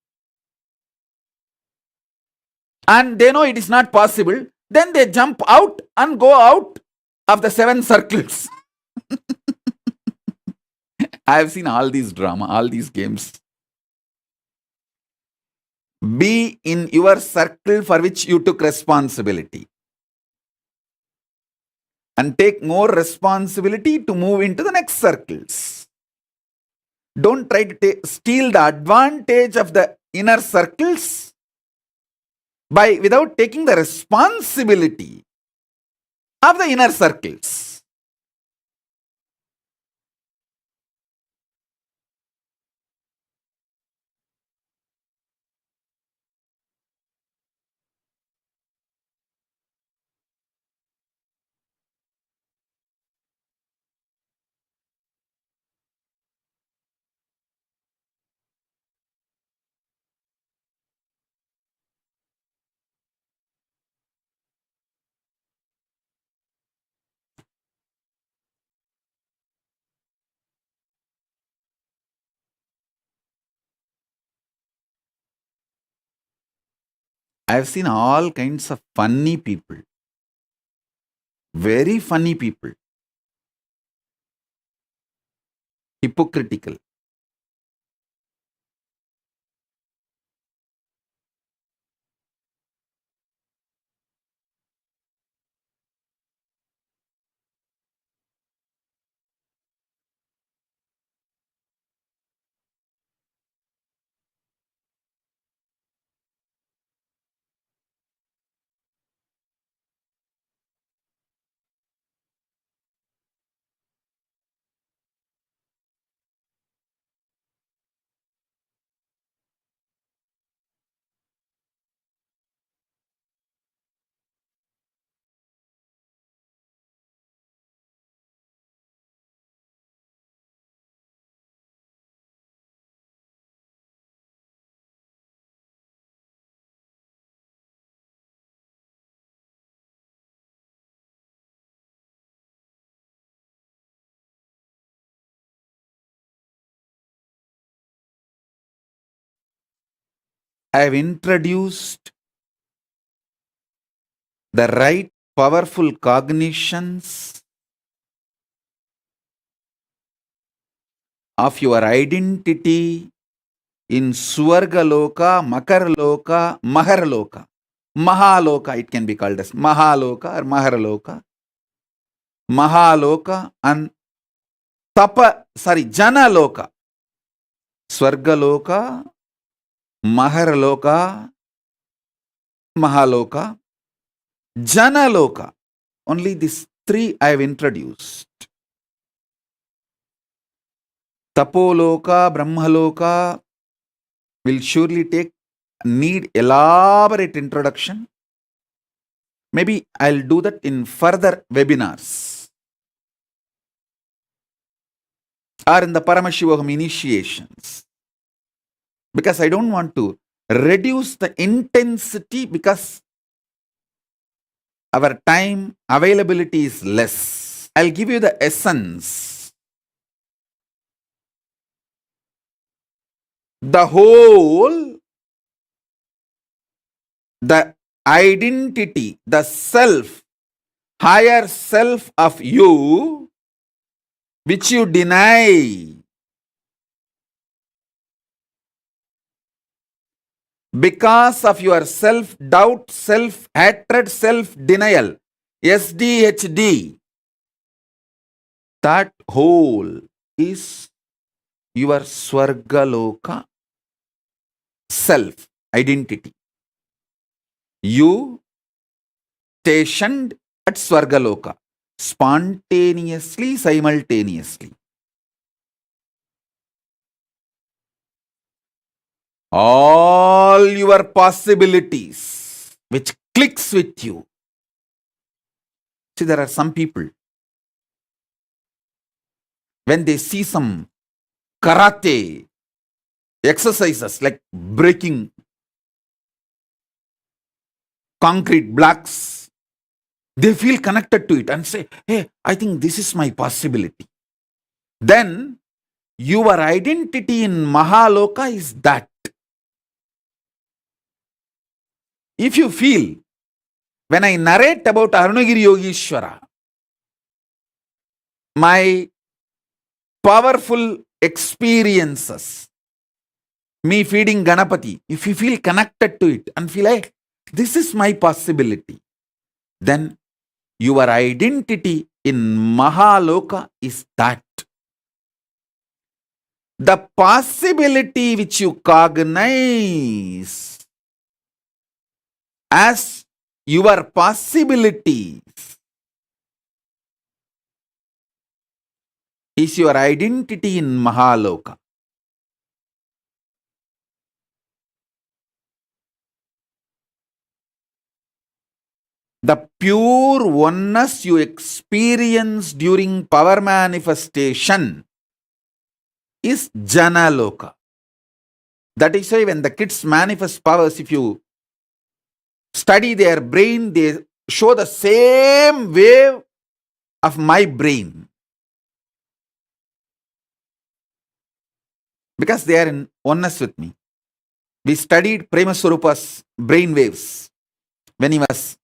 and they know it is not possible. Then they jump out and go out of the 7 circles. I have seen all these drama, all these games. Be in your circle for which you took responsibility, and take more responsibility to move into the next circles. Don't try to steal the advantage of the inner circles by without taking the responsibility of the inner circles. I have seen all kinds of funny people, very funny people, hypocritical. I have introduced the right powerful cognitions of your identity in Swargaloka, Makarloka, Maharloka. Mahaloka, it can be called as Mahaloka or Maharloka. Mahaloka and Janaloka. Swargaloka, Maharloka, Mahaloka, Janaloka. Only these three I have introduced. Tapoloka, Brahmaloka will surely need elaborate introduction. Maybe I'll do that in further webinars or in the Paramashivoham initiations. Because I don't want to reduce the intensity because our time availability is less. I'll give you the essence. The whole, the identity, the self, higher self of you, which you deny because of your self-doubt, self-hatred, self-denial, SDHD, that whole is your Swargaloka self identity. You stationed at Swargaloka spontaneously, simultaneously. All your possibilities which clicks with you. See, there are some people, when they see some karate exercises like breaking concrete blocks, they feel connected to it and say, hey, I think this is my possibility. Then your identity in Mahaloka is that. If you feel, when I narrate about Arunagiri Yogeshwara, my powerful experiences, me feeding Ganapati, if you feel connected to it and feel like this is my possibility, then your identity in Mahaloka is that. The possibility which you cognize as your possibilities is your identity in Mahaloka. The pure oneness you experience during power manifestation is Janaloka. That is why when the kids manifest powers, if you study their brain, they show the same wave of my brain. Because they are in oneness with me. We studied Premaswarupa's brain waves when he was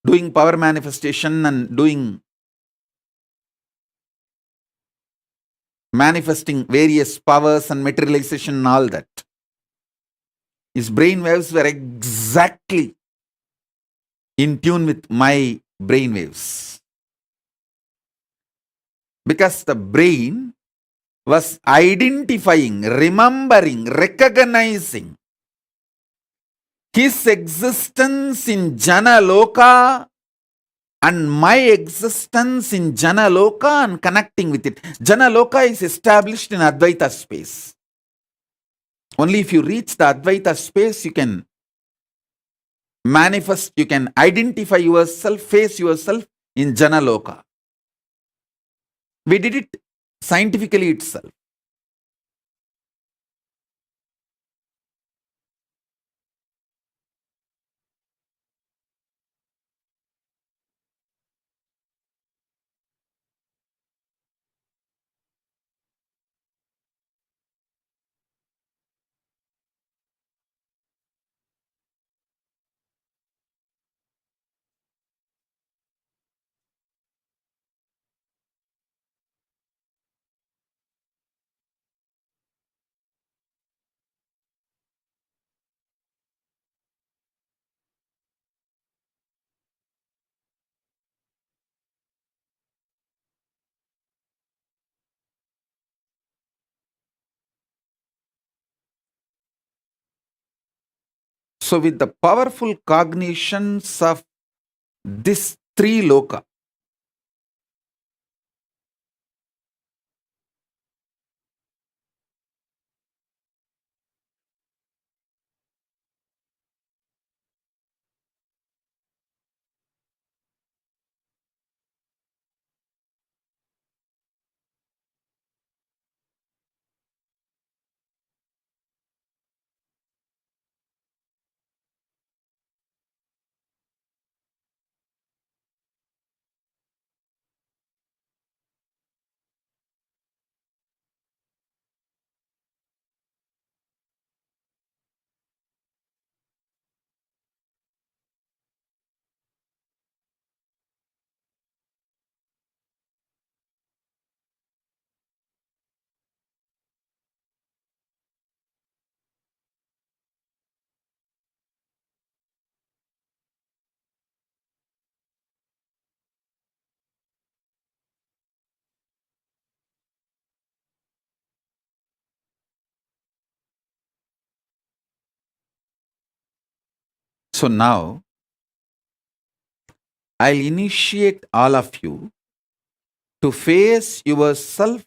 doing power manifestation and doing manifesting various powers and materialization and all that. His brain waves were exactly in tune with my brain waves. Because the brain was identifying, remembering, recognizing his existence in Janaloka and my existence in Janaloka and connecting with it. Janaloka is established in Advaita space. Only if you reach the Advaita space, you can manifest, you can identify yourself, face yourself in Janaloka. We did it scientifically itself. So with the powerful cognitions of this three loka, so now I'll initiate all of you to face yourself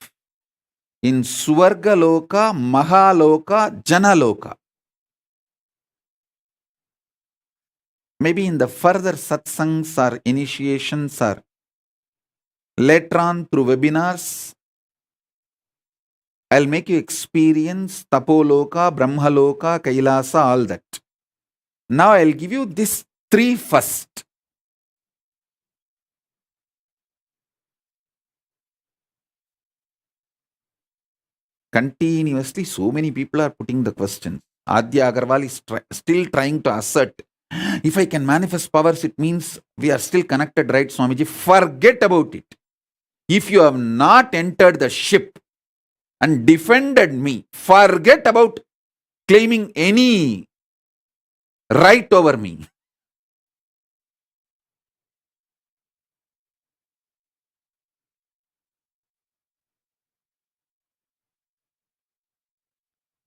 in Swargaloka, Mahaloka, Janaloka. Maybe in the further satsangs or initiations or later on through webinars, I'll make you experience Tapoloka, Brahmaloka, Kailasa, all that. Now I'll give you this three first. Continuously, so many people are putting the questions. Adya Agarwal is still trying to assert, if I can manifest powers, it means we are still connected, right, Swamiji? Forget about it. If you have not entered the ship and defended me, forget about claiming any right over me.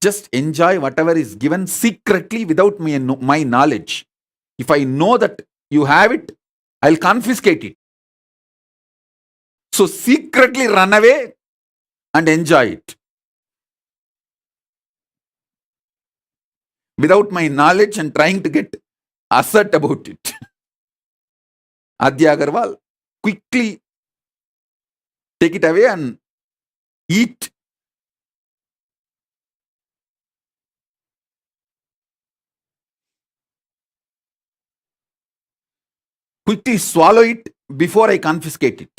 Just enjoy whatever is given secretly without my knowledge. If I know that you have it, I'll confiscate it. So secretly run away and enjoy it. Without my knowledge and trying to get assert about it. Adya Agarwal, quickly take it away and eat. Quickly swallow it before I confiscate it.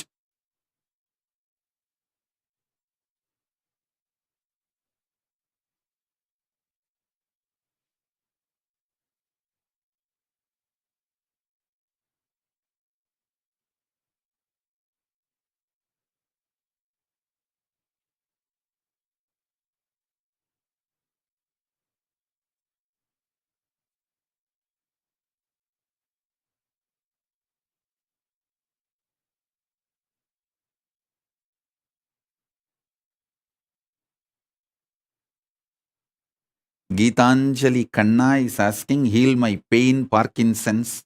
Geetanjali Kanna is asking, heal my pain, Parkinson's.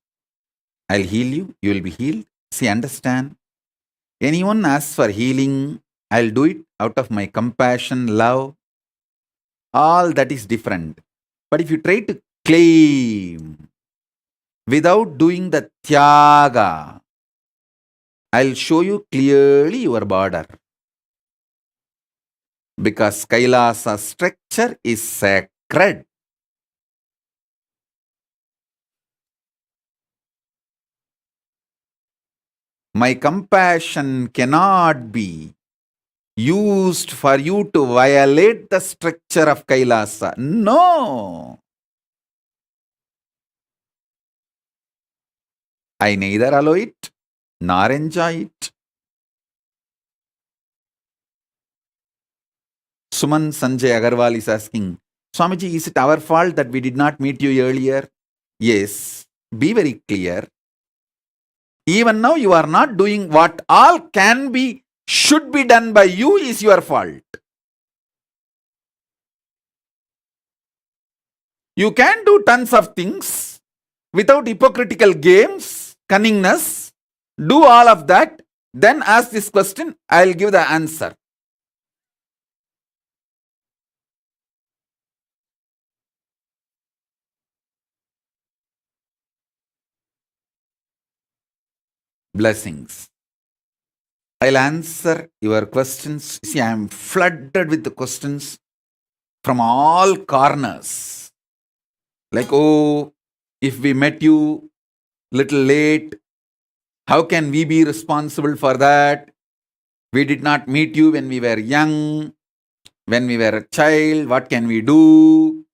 I'll heal you, you will be healed. See, understand? Anyone asks for healing, I'll do it out of my compassion, love. All that is different. But if you try to claim without doing the tyaga, I'll show you clearly your border. Because Kailasa structure is sacred. My compassion cannot be used for you to violate the structure of Kailasa. No. I neither allow it nor enjoy it. Suman Sanjay Agarwal is asking, Swamiji, is it our fault that we did not meet you earlier? Yes. Be very clear. Even now you are not doing what all can be, should be done by you is your fault. You can do tons of things without hypocritical games, cunningness. Do all of that. Then ask this question. I'll give the answer. Blessings. I'll answer your questions. See, I am flooded with the questions from all corners. Like, oh, if we met you little late, how can we be responsible for that? We did not meet you when we were young, when we were a child. What can we do?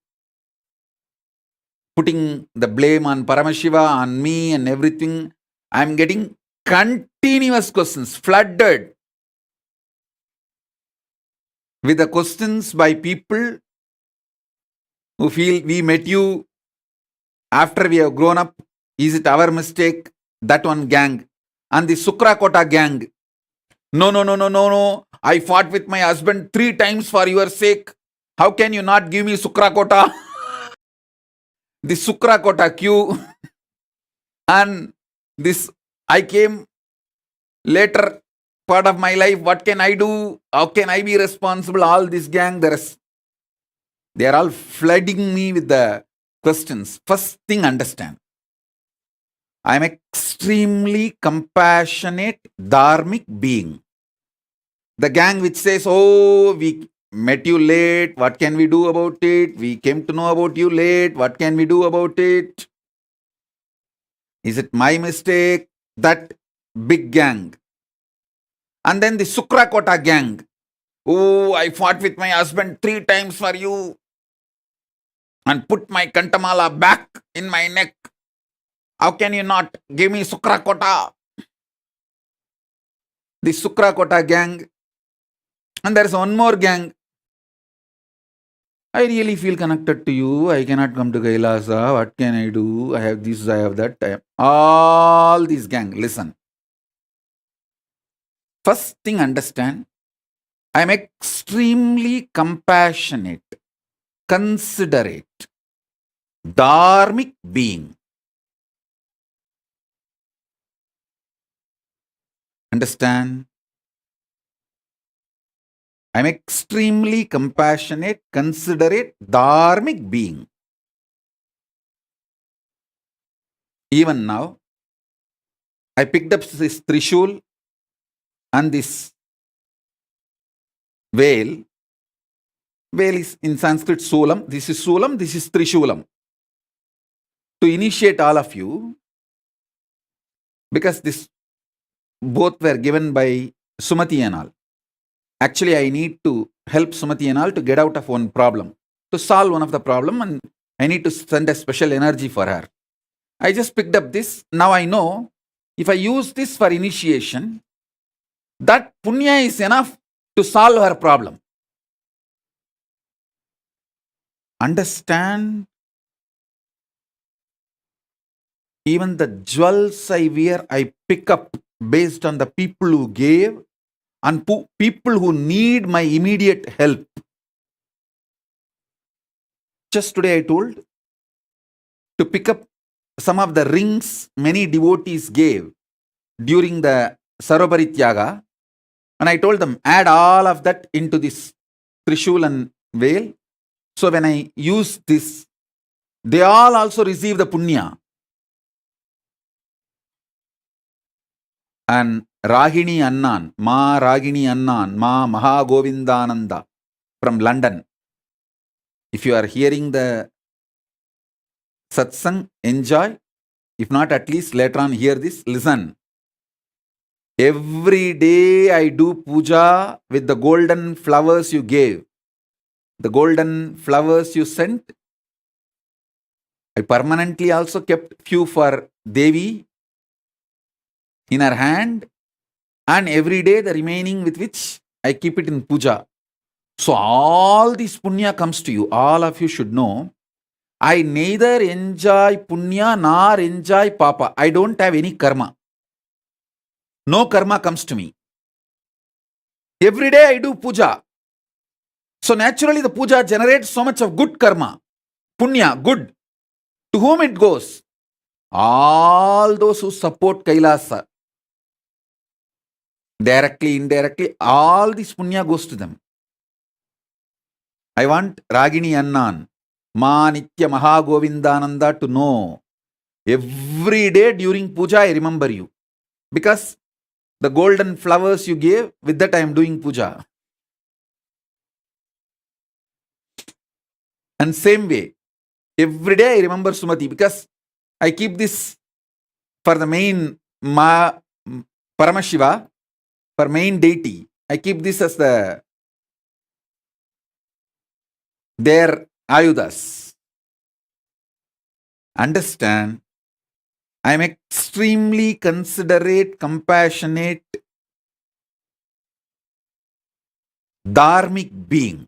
Putting the blame on Paramashiva, on me and everything. I'm getting continuous questions, flooded with the questions by people who feel we met you after we have grown up. Is it our mistake? That one gang. And the Sukrakota gang. No. I fought with my husband 3 times for your sake. How can you not give me Sukrakota? The Sukrakota queue. And this, I came later part of my life. What can I do? How can I be responsible? All this gang, they are all flooding me with the questions. First thing, understand. I am extremely compassionate, dharmic being. The gang which says, oh, we met you late, what can we do about it? We came to know about you late, what can we do about it? Is it my mistake? That big gang. And then the Sukrakota gang. Oh, I fought with my husband 3 times for you and put my kantamala back in my neck. How can you not give me Sukrakota? The Sukrakota gang. And there is one more gang. I really feel connected to you. I cannot come to Kailasa. What can I do? I have this, I have that. All these gang. Listen. First thing, understand. I am extremely compassionate, considerate, dharmic being. Understand? I am extremely compassionate, considerate, dharmic being. Even now, I picked up this Trishul and this veil. Veil is in Sanskrit Sulam. This is Sulam, this is Trishulam. To initiate all of you, because this both were given by Sumati and all. Actually, I need to help Sumati and all to get out of one problem, to solve one of the problem, and I need to send a special energy for her. I just picked up this. Now I know if I use this for initiation, that punya is enough to solve her problem. Understand? Even the jewels I wear, I pick up based on the people who gave and people who need my immediate help. Just today I told to pick up some of the rings many devotees gave during the Sarobharityaga, and I told them, add all of that into this Trishul and veil. So when I use this, they all also receive the punya. And Ragini Annan, Ma Ragini Annan, Ma Maha Govindananda from London. If you are hearing the satsang, enjoy. If not, at least later on hear this, listen. Every day I do puja with the golden flowers you gave. The golden flowers you sent. I permanently also kept few for Devi in her hand, and every day the remaining with which I keep it in puja. So all this punya comes to you. All of you should know, I neither enjoy punya nor enjoy papa. I don't have any karma. No karma comes to me. Every day I do puja. So naturally the puja generates so much of good karma. Punya, good. To whom it goes? All those who support Kailasa. Directly, indirectly, all this punya goes to them. I want Ragini Annan, Ma Nitya Mahagovindananda to know. Every day during puja, I remember you. Because the golden flowers you gave, with that I am doing puja. And same way, every day I remember Sumati because I keep this for the main Paramashiva, for main deity. I keep this as their ayudas. Understand, I am extremely considerate, compassionate, dharmic being.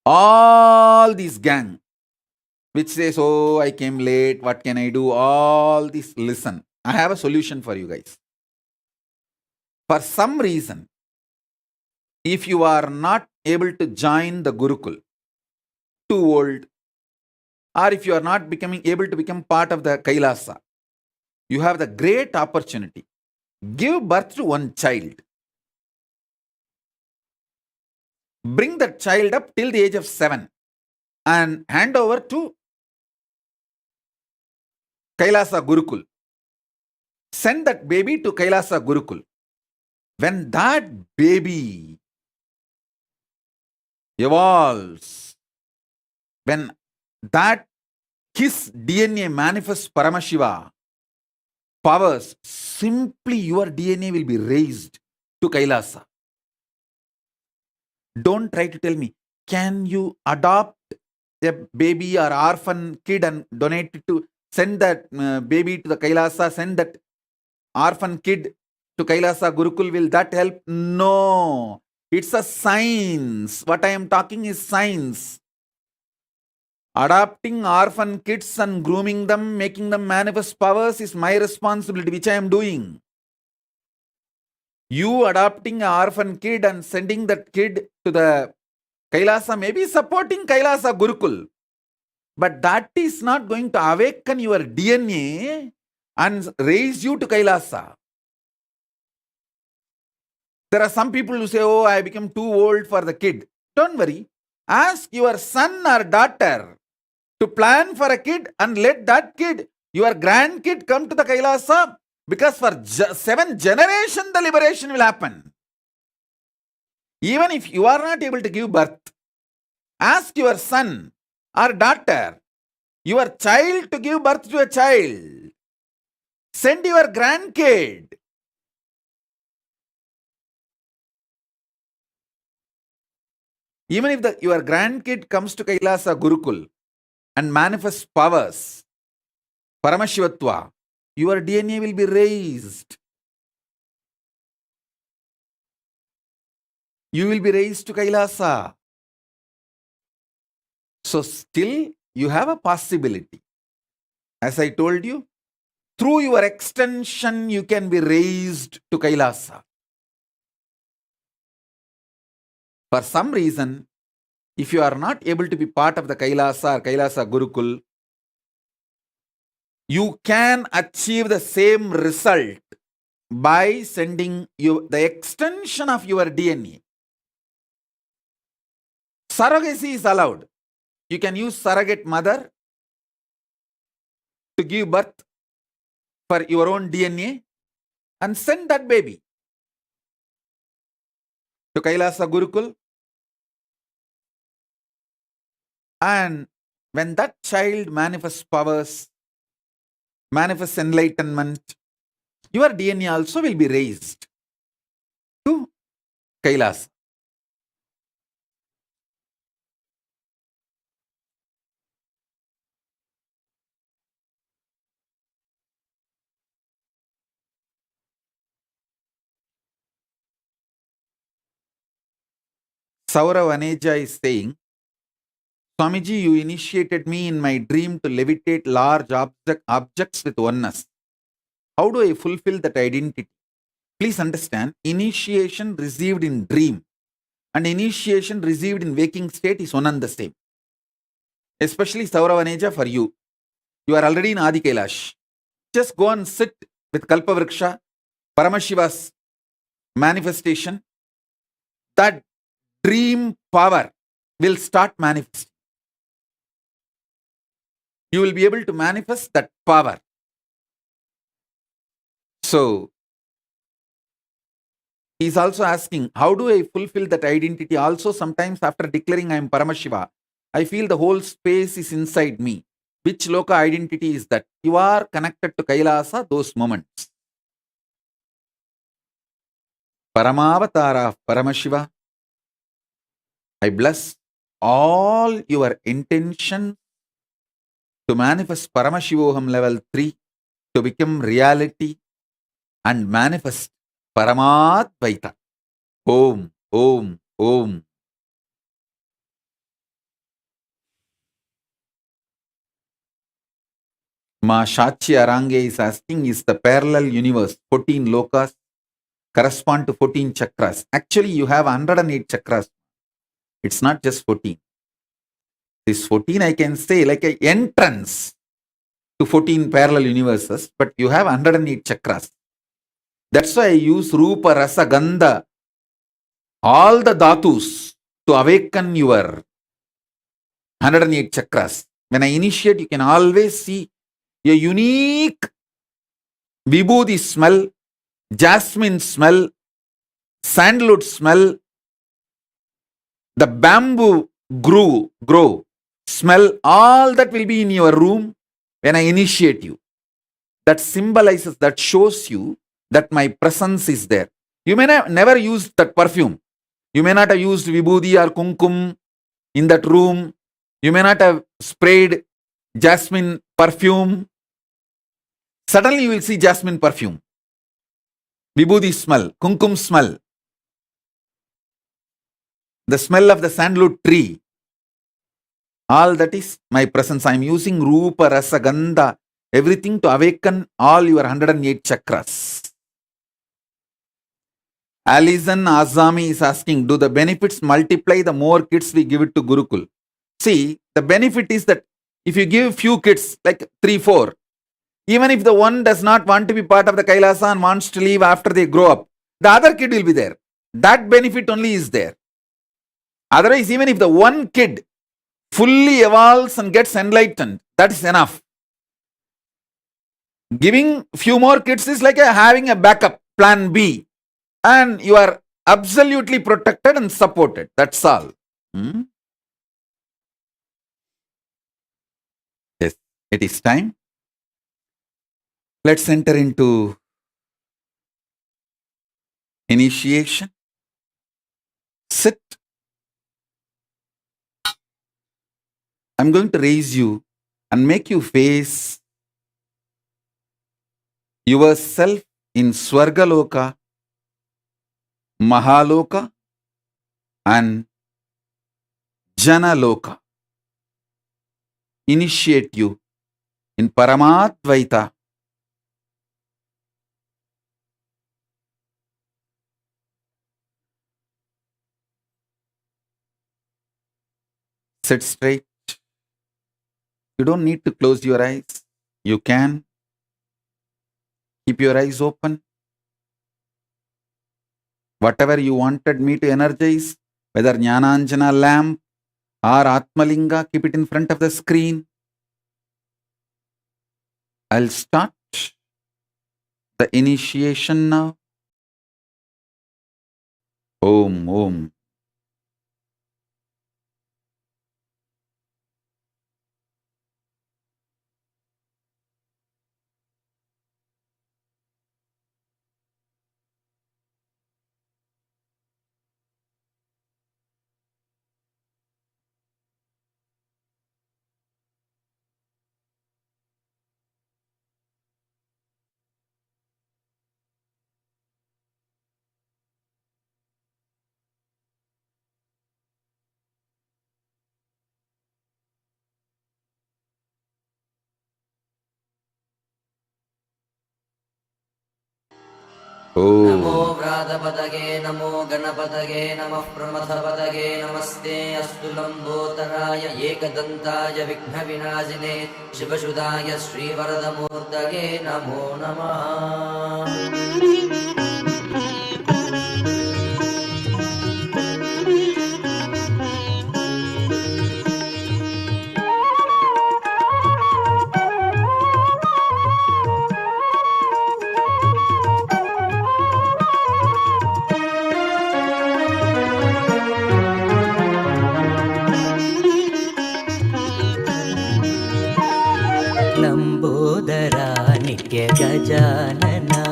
All this gang, which says, oh, I came late, what can I do? All this, listen, I have a solution for you guys. For some reason, if you are not able to join the Gurukul, too old, or if you are not able to become part of the Kailasa, you have the great opportunity. Give birth to one child. Bring that child up till the age of 7 and hand over to Kailasa Gurukul. Send that baby to Kailasa Gurukul. When that baby evolves, when that his DNA manifests Paramashiva powers, simply your DNA will be raised to Kailasa. Don't try to tell me, can you adopt a baby or orphan kid and donate it to, send that baby to the Kailasa, send that orphan kid to Kailasa Gurukul, will that help? No. It's a science. What I am talking is science. Adopting orphan kids and grooming them, making them manifest powers is my responsibility, which I am doing. You adopting an orphan kid and sending that kid to the Kailasa, maybe supporting Kailasa Gurukul, but that is not going to awaken your DNA and raise you to Kailasa. There are some people who say, oh, I become too old for the kid. Don't worry. Ask your son or daughter to plan for a kid and let that kid, your grandkid, come to the Kailasa, because for 7 generations the liberation will happen. Even if you are not able to give birth, ask your son or daughter, your child, to give birth to a child. Send your grandkid. Even if your grandkid comes to Kailasa Gurukul and manifests powers, Paramashivatva, your DNA will be raised. You will be raised to Kailasa. So still you have a possibility. As I told you, through your extension you can be raised to Kailasa. For some reason, if you are not able to be part of the Kailasa or Kailasa Gurukul, you can achieve the same result by sending you the extension of your DNA. Surrogacy is allowed. You can use surrogate mother to give birth for your own DNA and send that baby to Kailasa Gurukul. And when that child manifests powers, manifests enlightenment, your DNA also will be raised to Kailasa. Saurav Aneja is saying, Swamiji, you initiated me in my dream to levitate large objects with oneness. How do I fulfill that identity? Please understand, initiation received in dream and initiation received in waking state is one and the same. especially Sauravaneja for you. You are already in Adi Kailash. Just go and sit with Kalpavriksha, Paramashiva's manifestation. That dream power will start manifesting. You will be able to manifest that power. So, he's also asking, how do I fulfill that identity? Also, sometimes after declaring I am Paramashiva, I feel the whole space is inside me. Which loka identity is that? You are connected to Kailasa, those moments. Paramavatara of Paramashiva, I bless all your intention to manifest Paramashivoham level 3 to become reality and manifest Paramadvaita. Om, Om, Om. Ma Shachi Arange is asking, is the parallel universe 14 lokas correspond to 14 chakras? Actually, you have 108 chakras. It's not just 14. This 14, I can say, like an entrance to 14 parallel universes, but you have 108 chakras. That's why I use Rupa, Rasa, Gandha, all the dhatus to awaken your 108 chakras. When I initiate, you can always see a unique vibhuti smell, jasmine smell, sandalwood smell, the bamboo grow smell, all that will be in your room when I initiate you. That symbolizes, that shows you that my presence is there. You may never use that perfume. You may not have used vibhuti or kumkum in that room. You may not have sprayed jasmine perfume. Suddenly you will see jasmine perfume, vibhuti smell, kumkum smell, the smell of the sandalwood tree. All that is my presence. I am using Rupa, Rasa, Gandha, everything to awaken all your 108 chakras. Alison Azami is asking, do the benefits multiply the more kids we give it to Gurukul? See, the benefit is that if you give few kids, like 3, 4, even if the one does not want to be part of the Kailasa and wants to leave after they grow up, the other kid will be there. That benefit only is there. Otherwise, even if the one kid fully evolves and gets enlightened, that is enough. Giving few more kids is like having a backup, plan B. And you are absolutely protected and supported. That's all. Yes, it is time. Let's enter into initiation. Sit. I'm going to raise you and make you face yourself in Swargaloka, Mahaloka, and Janaloka. Initiate you in Paramadvaita. Sit straight. You don't need to close your eyes. You can keep your eyes open. Whatever you wanted me to energize, whether Jnananjana lamp or Atmalinga, keep it in front of the screen. I'll start the initiation now. Om, Om. Om. गणाधपतये नमो गणपतये नमः प्रमथपतये नमस्ते अस्तु लम्बोदराय एकदन्ताय विघ्नविनाशिने शिवसुधाय श्रीवरदमूर्तये नमो नमः। लंबोदरा नित्य गजानना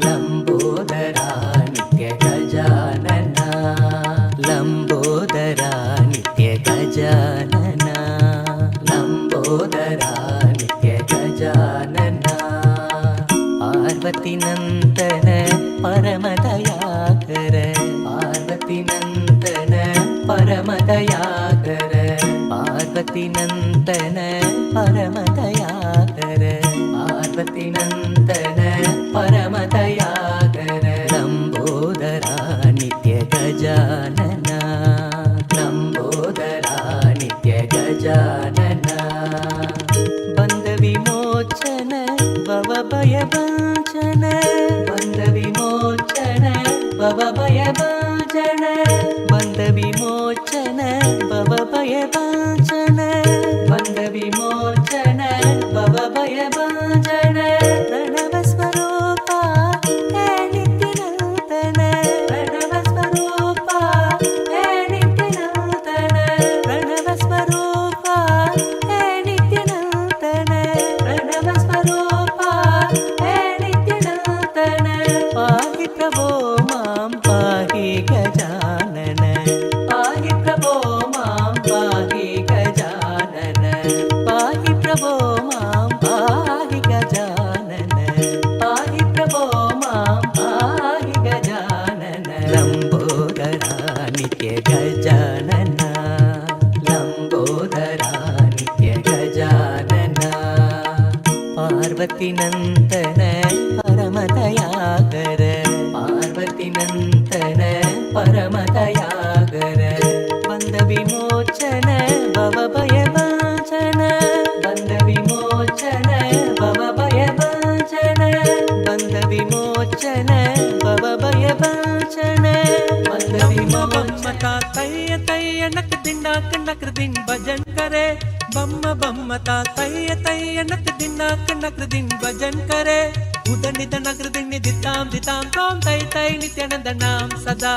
लंबोदरा नित्य गजानना लंबोदरा नित्य गजानना लंबोदरा नित्य गजानना पार्वती नंदन परमदयाकर पार्वती नंदन परमदयाकर पार्वती नंदन परमदयाकर पार्वती नंदन परमदयाकर लंबोदरा नित्य गजानना लंबोदरा नित्य गजानना बंध विमोचन भव भय भंजन बंध विमोचन भव भय भंजन बंध विमोचन भव भय भंजन बंध विमोचन भव भय भंजन प्रणव स्वरूपा हे नित्यनूतन प्रणव स्वरूपा हे नित्यनूतन प्रणव स्वरूपा हे नित्यनूतन प्रणव स्वरूपा हे नित्यनूतन पाहि प्रभो मां पाहि गजानन पाहि प्रभो मां पाहि गजानन पाहि प्रभो मां पाहि गजानन पाहि प्रभो मां पाहि गजानन लंबोदरा नित्य गजानन लंबोदरा नित्य गजानन पार्वती नंदन परमदयाकर पार्वती नंदन परमदयाकर बंध विमोचन भव भय भंजन बंध विमोचन भव भय भंजन बंध विमोचन भव भय भंजन बंध विमोचन तैय तैय नक दिनाक नकर दिन भजन करे बम्म बम्मता तैय तैय नक दिनाक नकर दिन भजन करे उदनित नगर दिन दिताम दिताम तोम तै तै नित्यानंद नाम सदा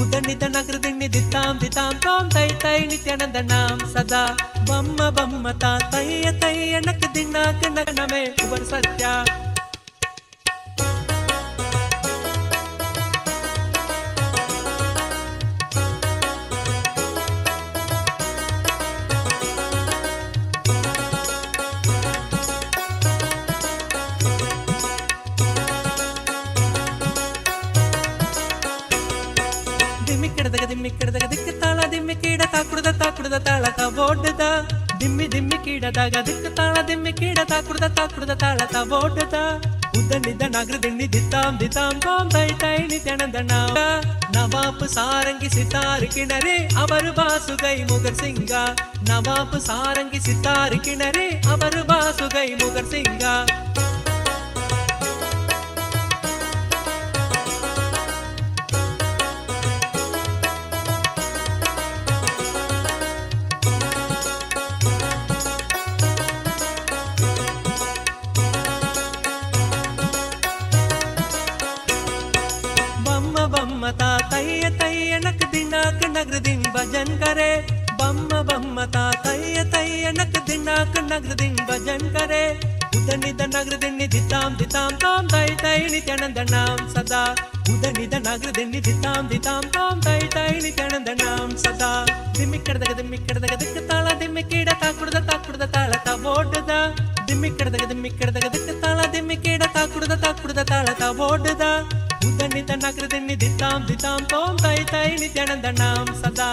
उदनित नगर दिन दिताम दिताम तोम तै तै नित्यानंद नाम सदा बम्म बम्मता तैय तैय नक दिनाक नक नमे उबर सत्या ದಿಮ್ಮಿಕ್ಕಿಡದಾಗ ದಿಕ್ಕ ತಾಳ ದಿಮ್ಮಿಕ್ಕೀಡ ತಾಕುಡದ ತಾಳಕ ಓಡದ ದಿಮ್ಮಿ ದಿಮ್ಮಿಕ್ಕೀಡದಾಗ ದಿಕ್ಕ ತಾಳ ದಿಮ್ಮಿಕ್ಕೀಡ ತಾಕುಡದ ತಾಳಕ ಓಡದ ಉದ್ದನಿದ್ದ ನಗರ ದಿಣ್ಣಿ ದಿತ್ತಾಂ ದಿತ್ತಾಂ ತೋಂ ತೈ ತೈ ನಿತ್ಯಾನಂದ ನವಾಪ್ ಸಾರಂಗಿ ಸಿತಾರ್ ಕಿಣರೆ ಅವರು ಬಾಸುಗೈ ಮುಗರ್ ಸಿಂಗ ನವಾಪ್ ಸಾರಂಗಿ ಸಿತಾರ್ ಕಿಣರೆ ಅವರು ಬಾಸುಗೈ ಮುಗರ್ ಸಿಂಗ बम्मता तैय तैय नक दिनाक नगर दिन भजन करे बम्म बम्मता तैय तैय नक दिनाक नगर दिन भजन करे उदनिद नगर दिन दिताम दिताम तोम तै तै नित्यानंद नाम सदा उदनिद नगर दिन दिताम दिताम तोम तै तै नित्यानंद नाम सदा दिम्मिक्किडದಾಗ दिಕ್ಕ ತಾಳ ದಿಮ್ಮಿಕ್ಕೀಡ ತಾಕುಡದ ತಾಳಕ ಓಡದ ದಿಮ್ಮಿಕ್ಕಿಡದಾಗ ದಿಕ್ಕ ತಾಳ ದಿಮ್ಮಿಕ್ಕೀಡ ತಾಕುಡದ ತಾಳಕ ಓಡದ ಉದನಿದ ನಗರ ದಿಣ್ಣಿ ದಿತ್ತಾಂ ದಿತ್ತಾಂ ತೋಂ ತೈ ತೈ ನಿತ್ಯಾನಂದ ನಾಮ ಸದಾ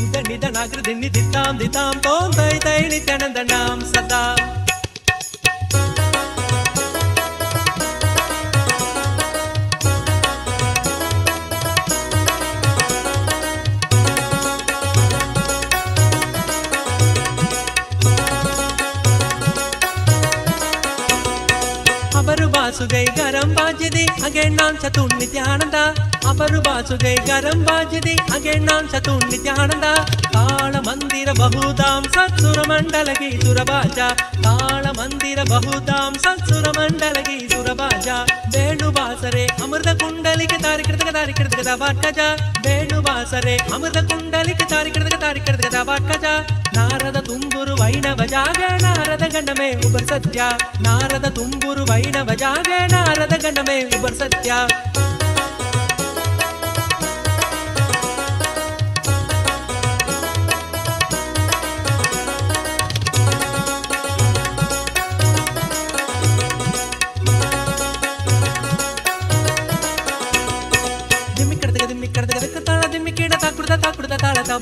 ಉದನಿದ ನಗರ ದಿಣ್ಣಿ ದಿತ್ತಾಂ ದಿತ್ತಾಂ ತೋಂ ತೈ ತೈ ನಿತ್ಯಾನಂದ ನಾಮ ಸದಾ Apurubasugai garam bajidi again nan Chatun Nithyananda. Apurubasugai garam bajidi again nan Chatun Nithyananda. Tala mandira bahudam satsura mandalagi surabaja. Tala mandira bahudam satsura mandalagi surabaja. Venu basare amrta kundalike tarikirtaka vatkaja. Venu basare amrta kundalike tarikirtaka vatkaja. Narada tumburu vainava jaga narada gandame ubar satya. Narada tumburu vainava jaga narada gandame ubar satya.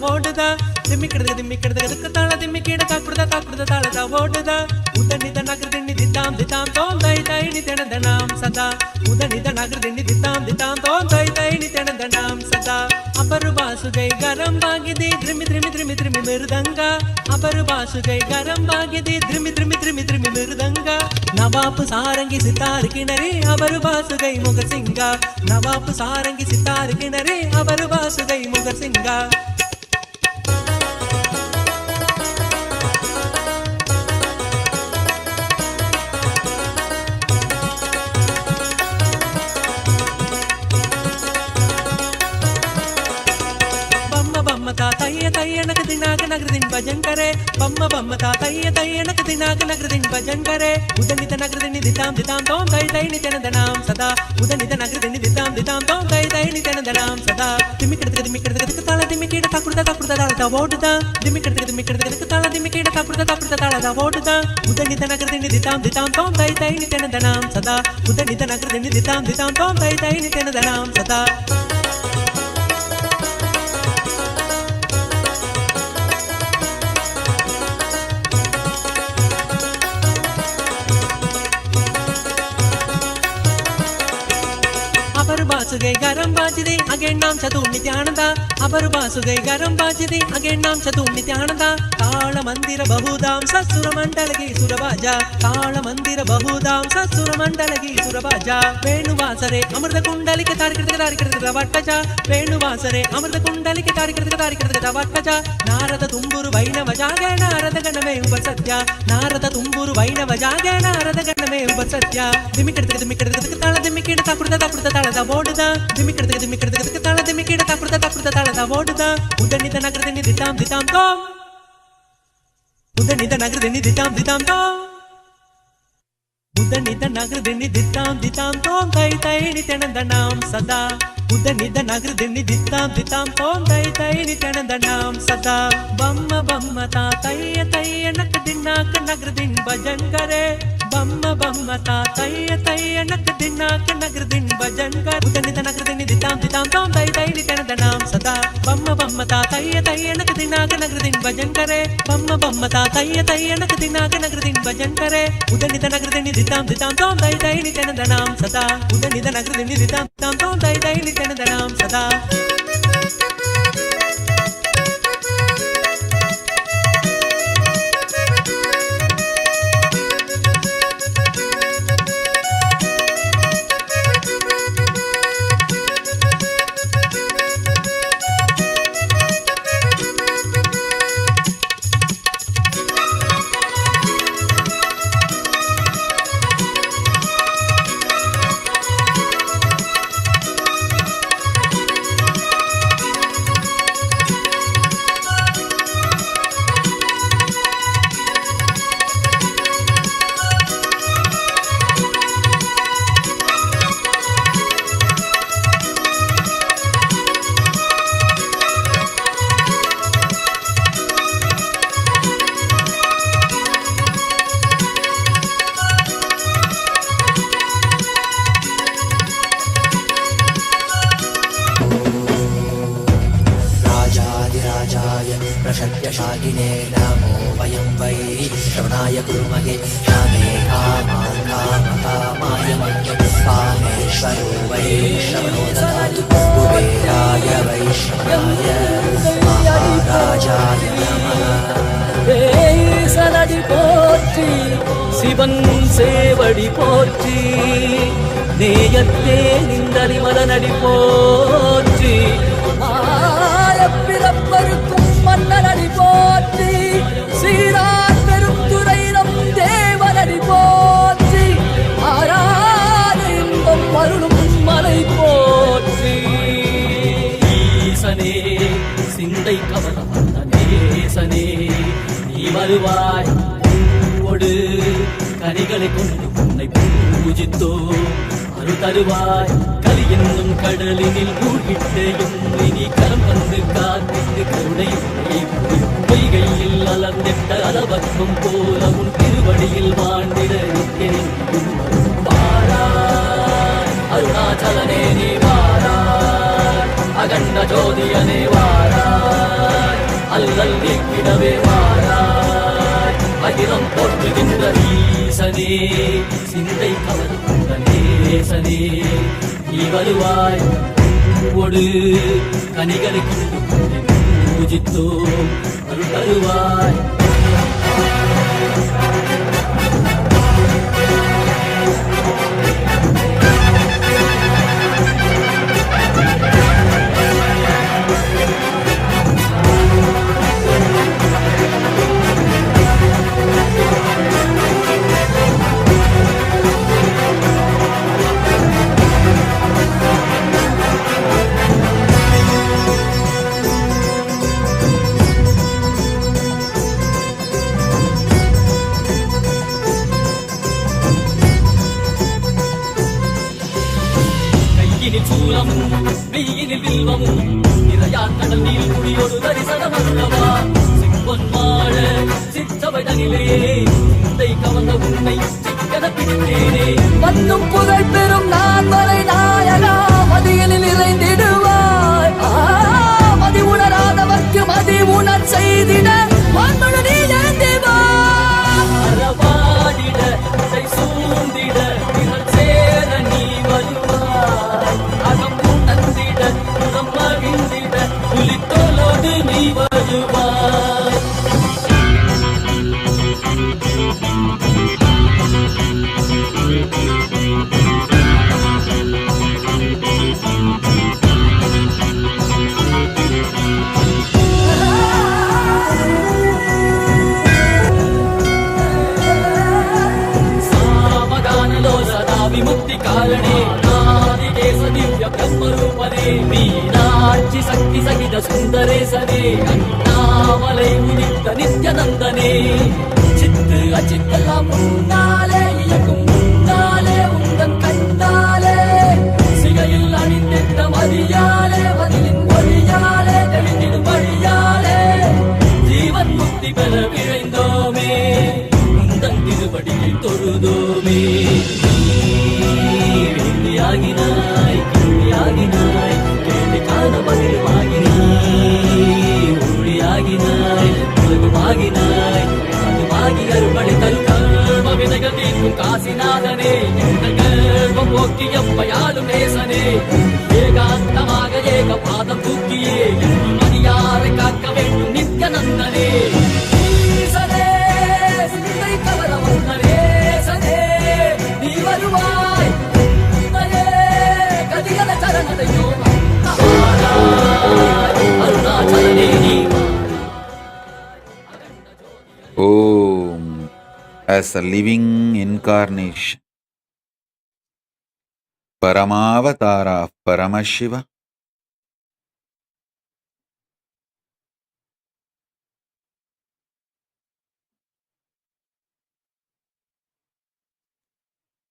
Voduda dimikirda tala dimikida kakurda tala voduda udanida nagradini ditam tom dai nityanandanam sada udanida nagradini ditam tom dai nityanandanam sada aparubasugai garam bagidi drimi mirdanga aparubasugai garam bagidi drimi mirdanga navapu sarangi sitar kinare aparubasugai mugar singa navapu sarangi sitar kinare aparubasugai mugar singa tayya nak dinaga nagradin bhajan kare bamma ta tayya nak dinaga nagradin bhajan kare udanita nagradin ditam tom dai nityanandanam sada udanita nagradin ditam tom dai nityanandanam sada dimikirda tala dimikida takurda tala voduda dimikirda tala dimikida takurda tala voduda udanita nagradin ditam tom dai nityanandanam sada udanita nagradin ditam tom dai nityanandanam sada Aparubasugai garam bajidi again nam Chatun Nithyananda. Aparubasugai garam bajidi again nam Chatun Nithyananda. Tala mandira bahudam satsura mandalagi surabaja. Tala mandira bahudam satsura mandalagi surabaja. Venu vasare amrta kundalike tarikirtaka vatkaja. Venu vasare amrta kundalike tarikirtaka vatkaja. Narada tumburu vainava jaga narada gandame ubar satya. Narada tumburu vainava jaga narada gandame ubar satya. Dimikirtaka tala dimikida takurda tala voduda dimikirtaka tala dimikida takurda tala voduda udanita nagradini ditam tom udanita nagradini ditam tom udanita nagradini ditam tom dai nityanandanam sada udanita nagradini ditam tom dai nityanandanam sada bamma ta tayya nak dinaga nagradin bhajan kare bamma ta tayya nak dinaga nagradin bhajan kare udanita nagradini ditam tom dai nityanandanam sada bamma ta tayya nak dinaga nagradin bhajan kare bamma ta tayya nak dinaga nagradin bhajan kare udanita nagradini ditam tom dai nityanandanam sada udanita nagradini ditam tom dai nityanandanam sada प्रशत्यशाकिने नमो वयं वै श्रवणाय कुर्महे श्यामे कामाय मह्यं कामेश्वरो वै श्रवणो ददातु कुबेराय वैष्णवाय महाराजाय नमः सनदि पोट्टि சிவன் சேவடி போற்றி நேயத்தே நின்றறிமலனடி போற்றி பிறப்பருக்கும் மன்னனடி போற்றி சீரார் பெருந்துரை நம் தேவனடி போற்றி ஆராத இன்பம் அருளும் மலை போற்றி ஈசனே சிந்தை கவனம் நேசனே நீ வருவாய் பூவோடு கனிகளை கொண்டு உன்னை பூஜித்தோ அருள் தருவாய் கலி என்னும் கடலினில் மூழ்கிட்டேயும் இனி கரம் வந்து காத்திட்டு கருணை பொய்கையில் அலர்ந்திட்ட அளவக்கும் போல உன் திருவடியில் வாழ்ந்திட வாராய் அருணாச்சலனே நீ வாராய் அகண்ட ஜோதியனே வாராய் அல்லல் நீக்கிடவே வாராய் அகிலம் போற்றுகின்ற ஈசனே சிந்தை கவர்ந்த நேசனே நீ வருவாய் பூவோடு கனிகளை கொண்டு பூஜித்தோ அருள் தருவாய் மெய்யினில் வில்வமும் நிறையார் கடல் நீர் குடியொரு தரிசனம் அல்லவா சிம்பொன்மாழ சிற்றவதனிலே சிந்தை கவர்ந்த உன்னை சிக்கன பிடித்தேனே மண்ணும் புகழ் பெறும் நான் வரை நாயகா மதியனில் இறைந்திடுவாய் மதி உணராதவர்க்கு மதி உணர் செய்திட வான்மழு நீ ஏந்திவா அறவாடிட சூழ்ந்திட சேர நீ வருவாய் அகம் உணர்ந்திட புறம் மகிழ்ந்திட புலித்தோலோடு நீ வருவாய் விமுக்தி காரணே ஆதிகேச திவ்ய பிரம்மரூபனே மீனாட்சி சக்தி சகித சுந்தரேசனே அண்ணாமலை உதித்த நித்யநந்தனே சித்து அச்சித்தெல்லாம் முன்னாலே இயக்கும் முன்னாலே உந்தன் கண்ணாலே சிகையில் அணிந்திட்ட மதியாலே மதிலின் மொழியாலே தெளிந்திடும் வழியாலே ஜீவன் முக்தி பெற விழைந்தோமே உந்தன் திருவடியில் தொழுதோமே ஆகினாய் கிளியாகினாய் கேள்வி காண மகிழ்வாகினாய் ஒளியாகினாய் உலகமாகினாய் அதுவாகி அருள்மழை தரு கல்வ விதைகள் தீர்க்கும் காசிநாதனே எங்கள் கல்வம் போக்கி எம்மையாளும் நேசனே ஏகாந்தமாக ஏக பாதம் தூக்கியே மதியாரை காக்க வேண்டும் நித்யநந்தனே ஈசனே சிந்தை கவர வந்த நேசனே நீ வருவாய் Om, as a living incarnation, Paramavatara of Paramashiva,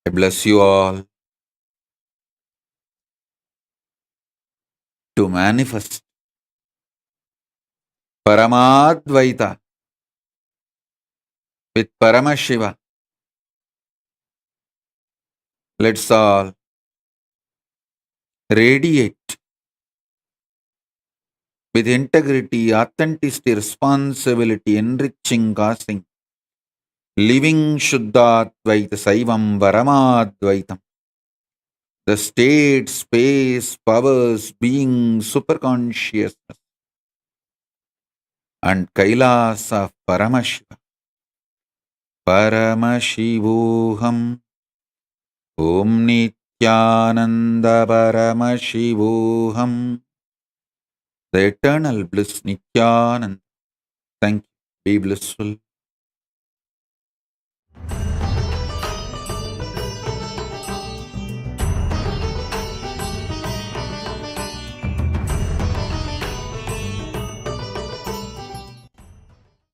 I bless you all to manifest Paramadvaita with Paramashiva. Let's all radiate with integrity, authenticity, responsibility, enriching, causing, living Shuddhadvaita, Saivam, Paramadvaitam. The state, space, powers, being, superconsciousness, and Kailas of Paramashiva. Paramashivoham. Om Nithyananda Paramashivoham. The eternal bliss Nithyananda. Thank you. Be blissful.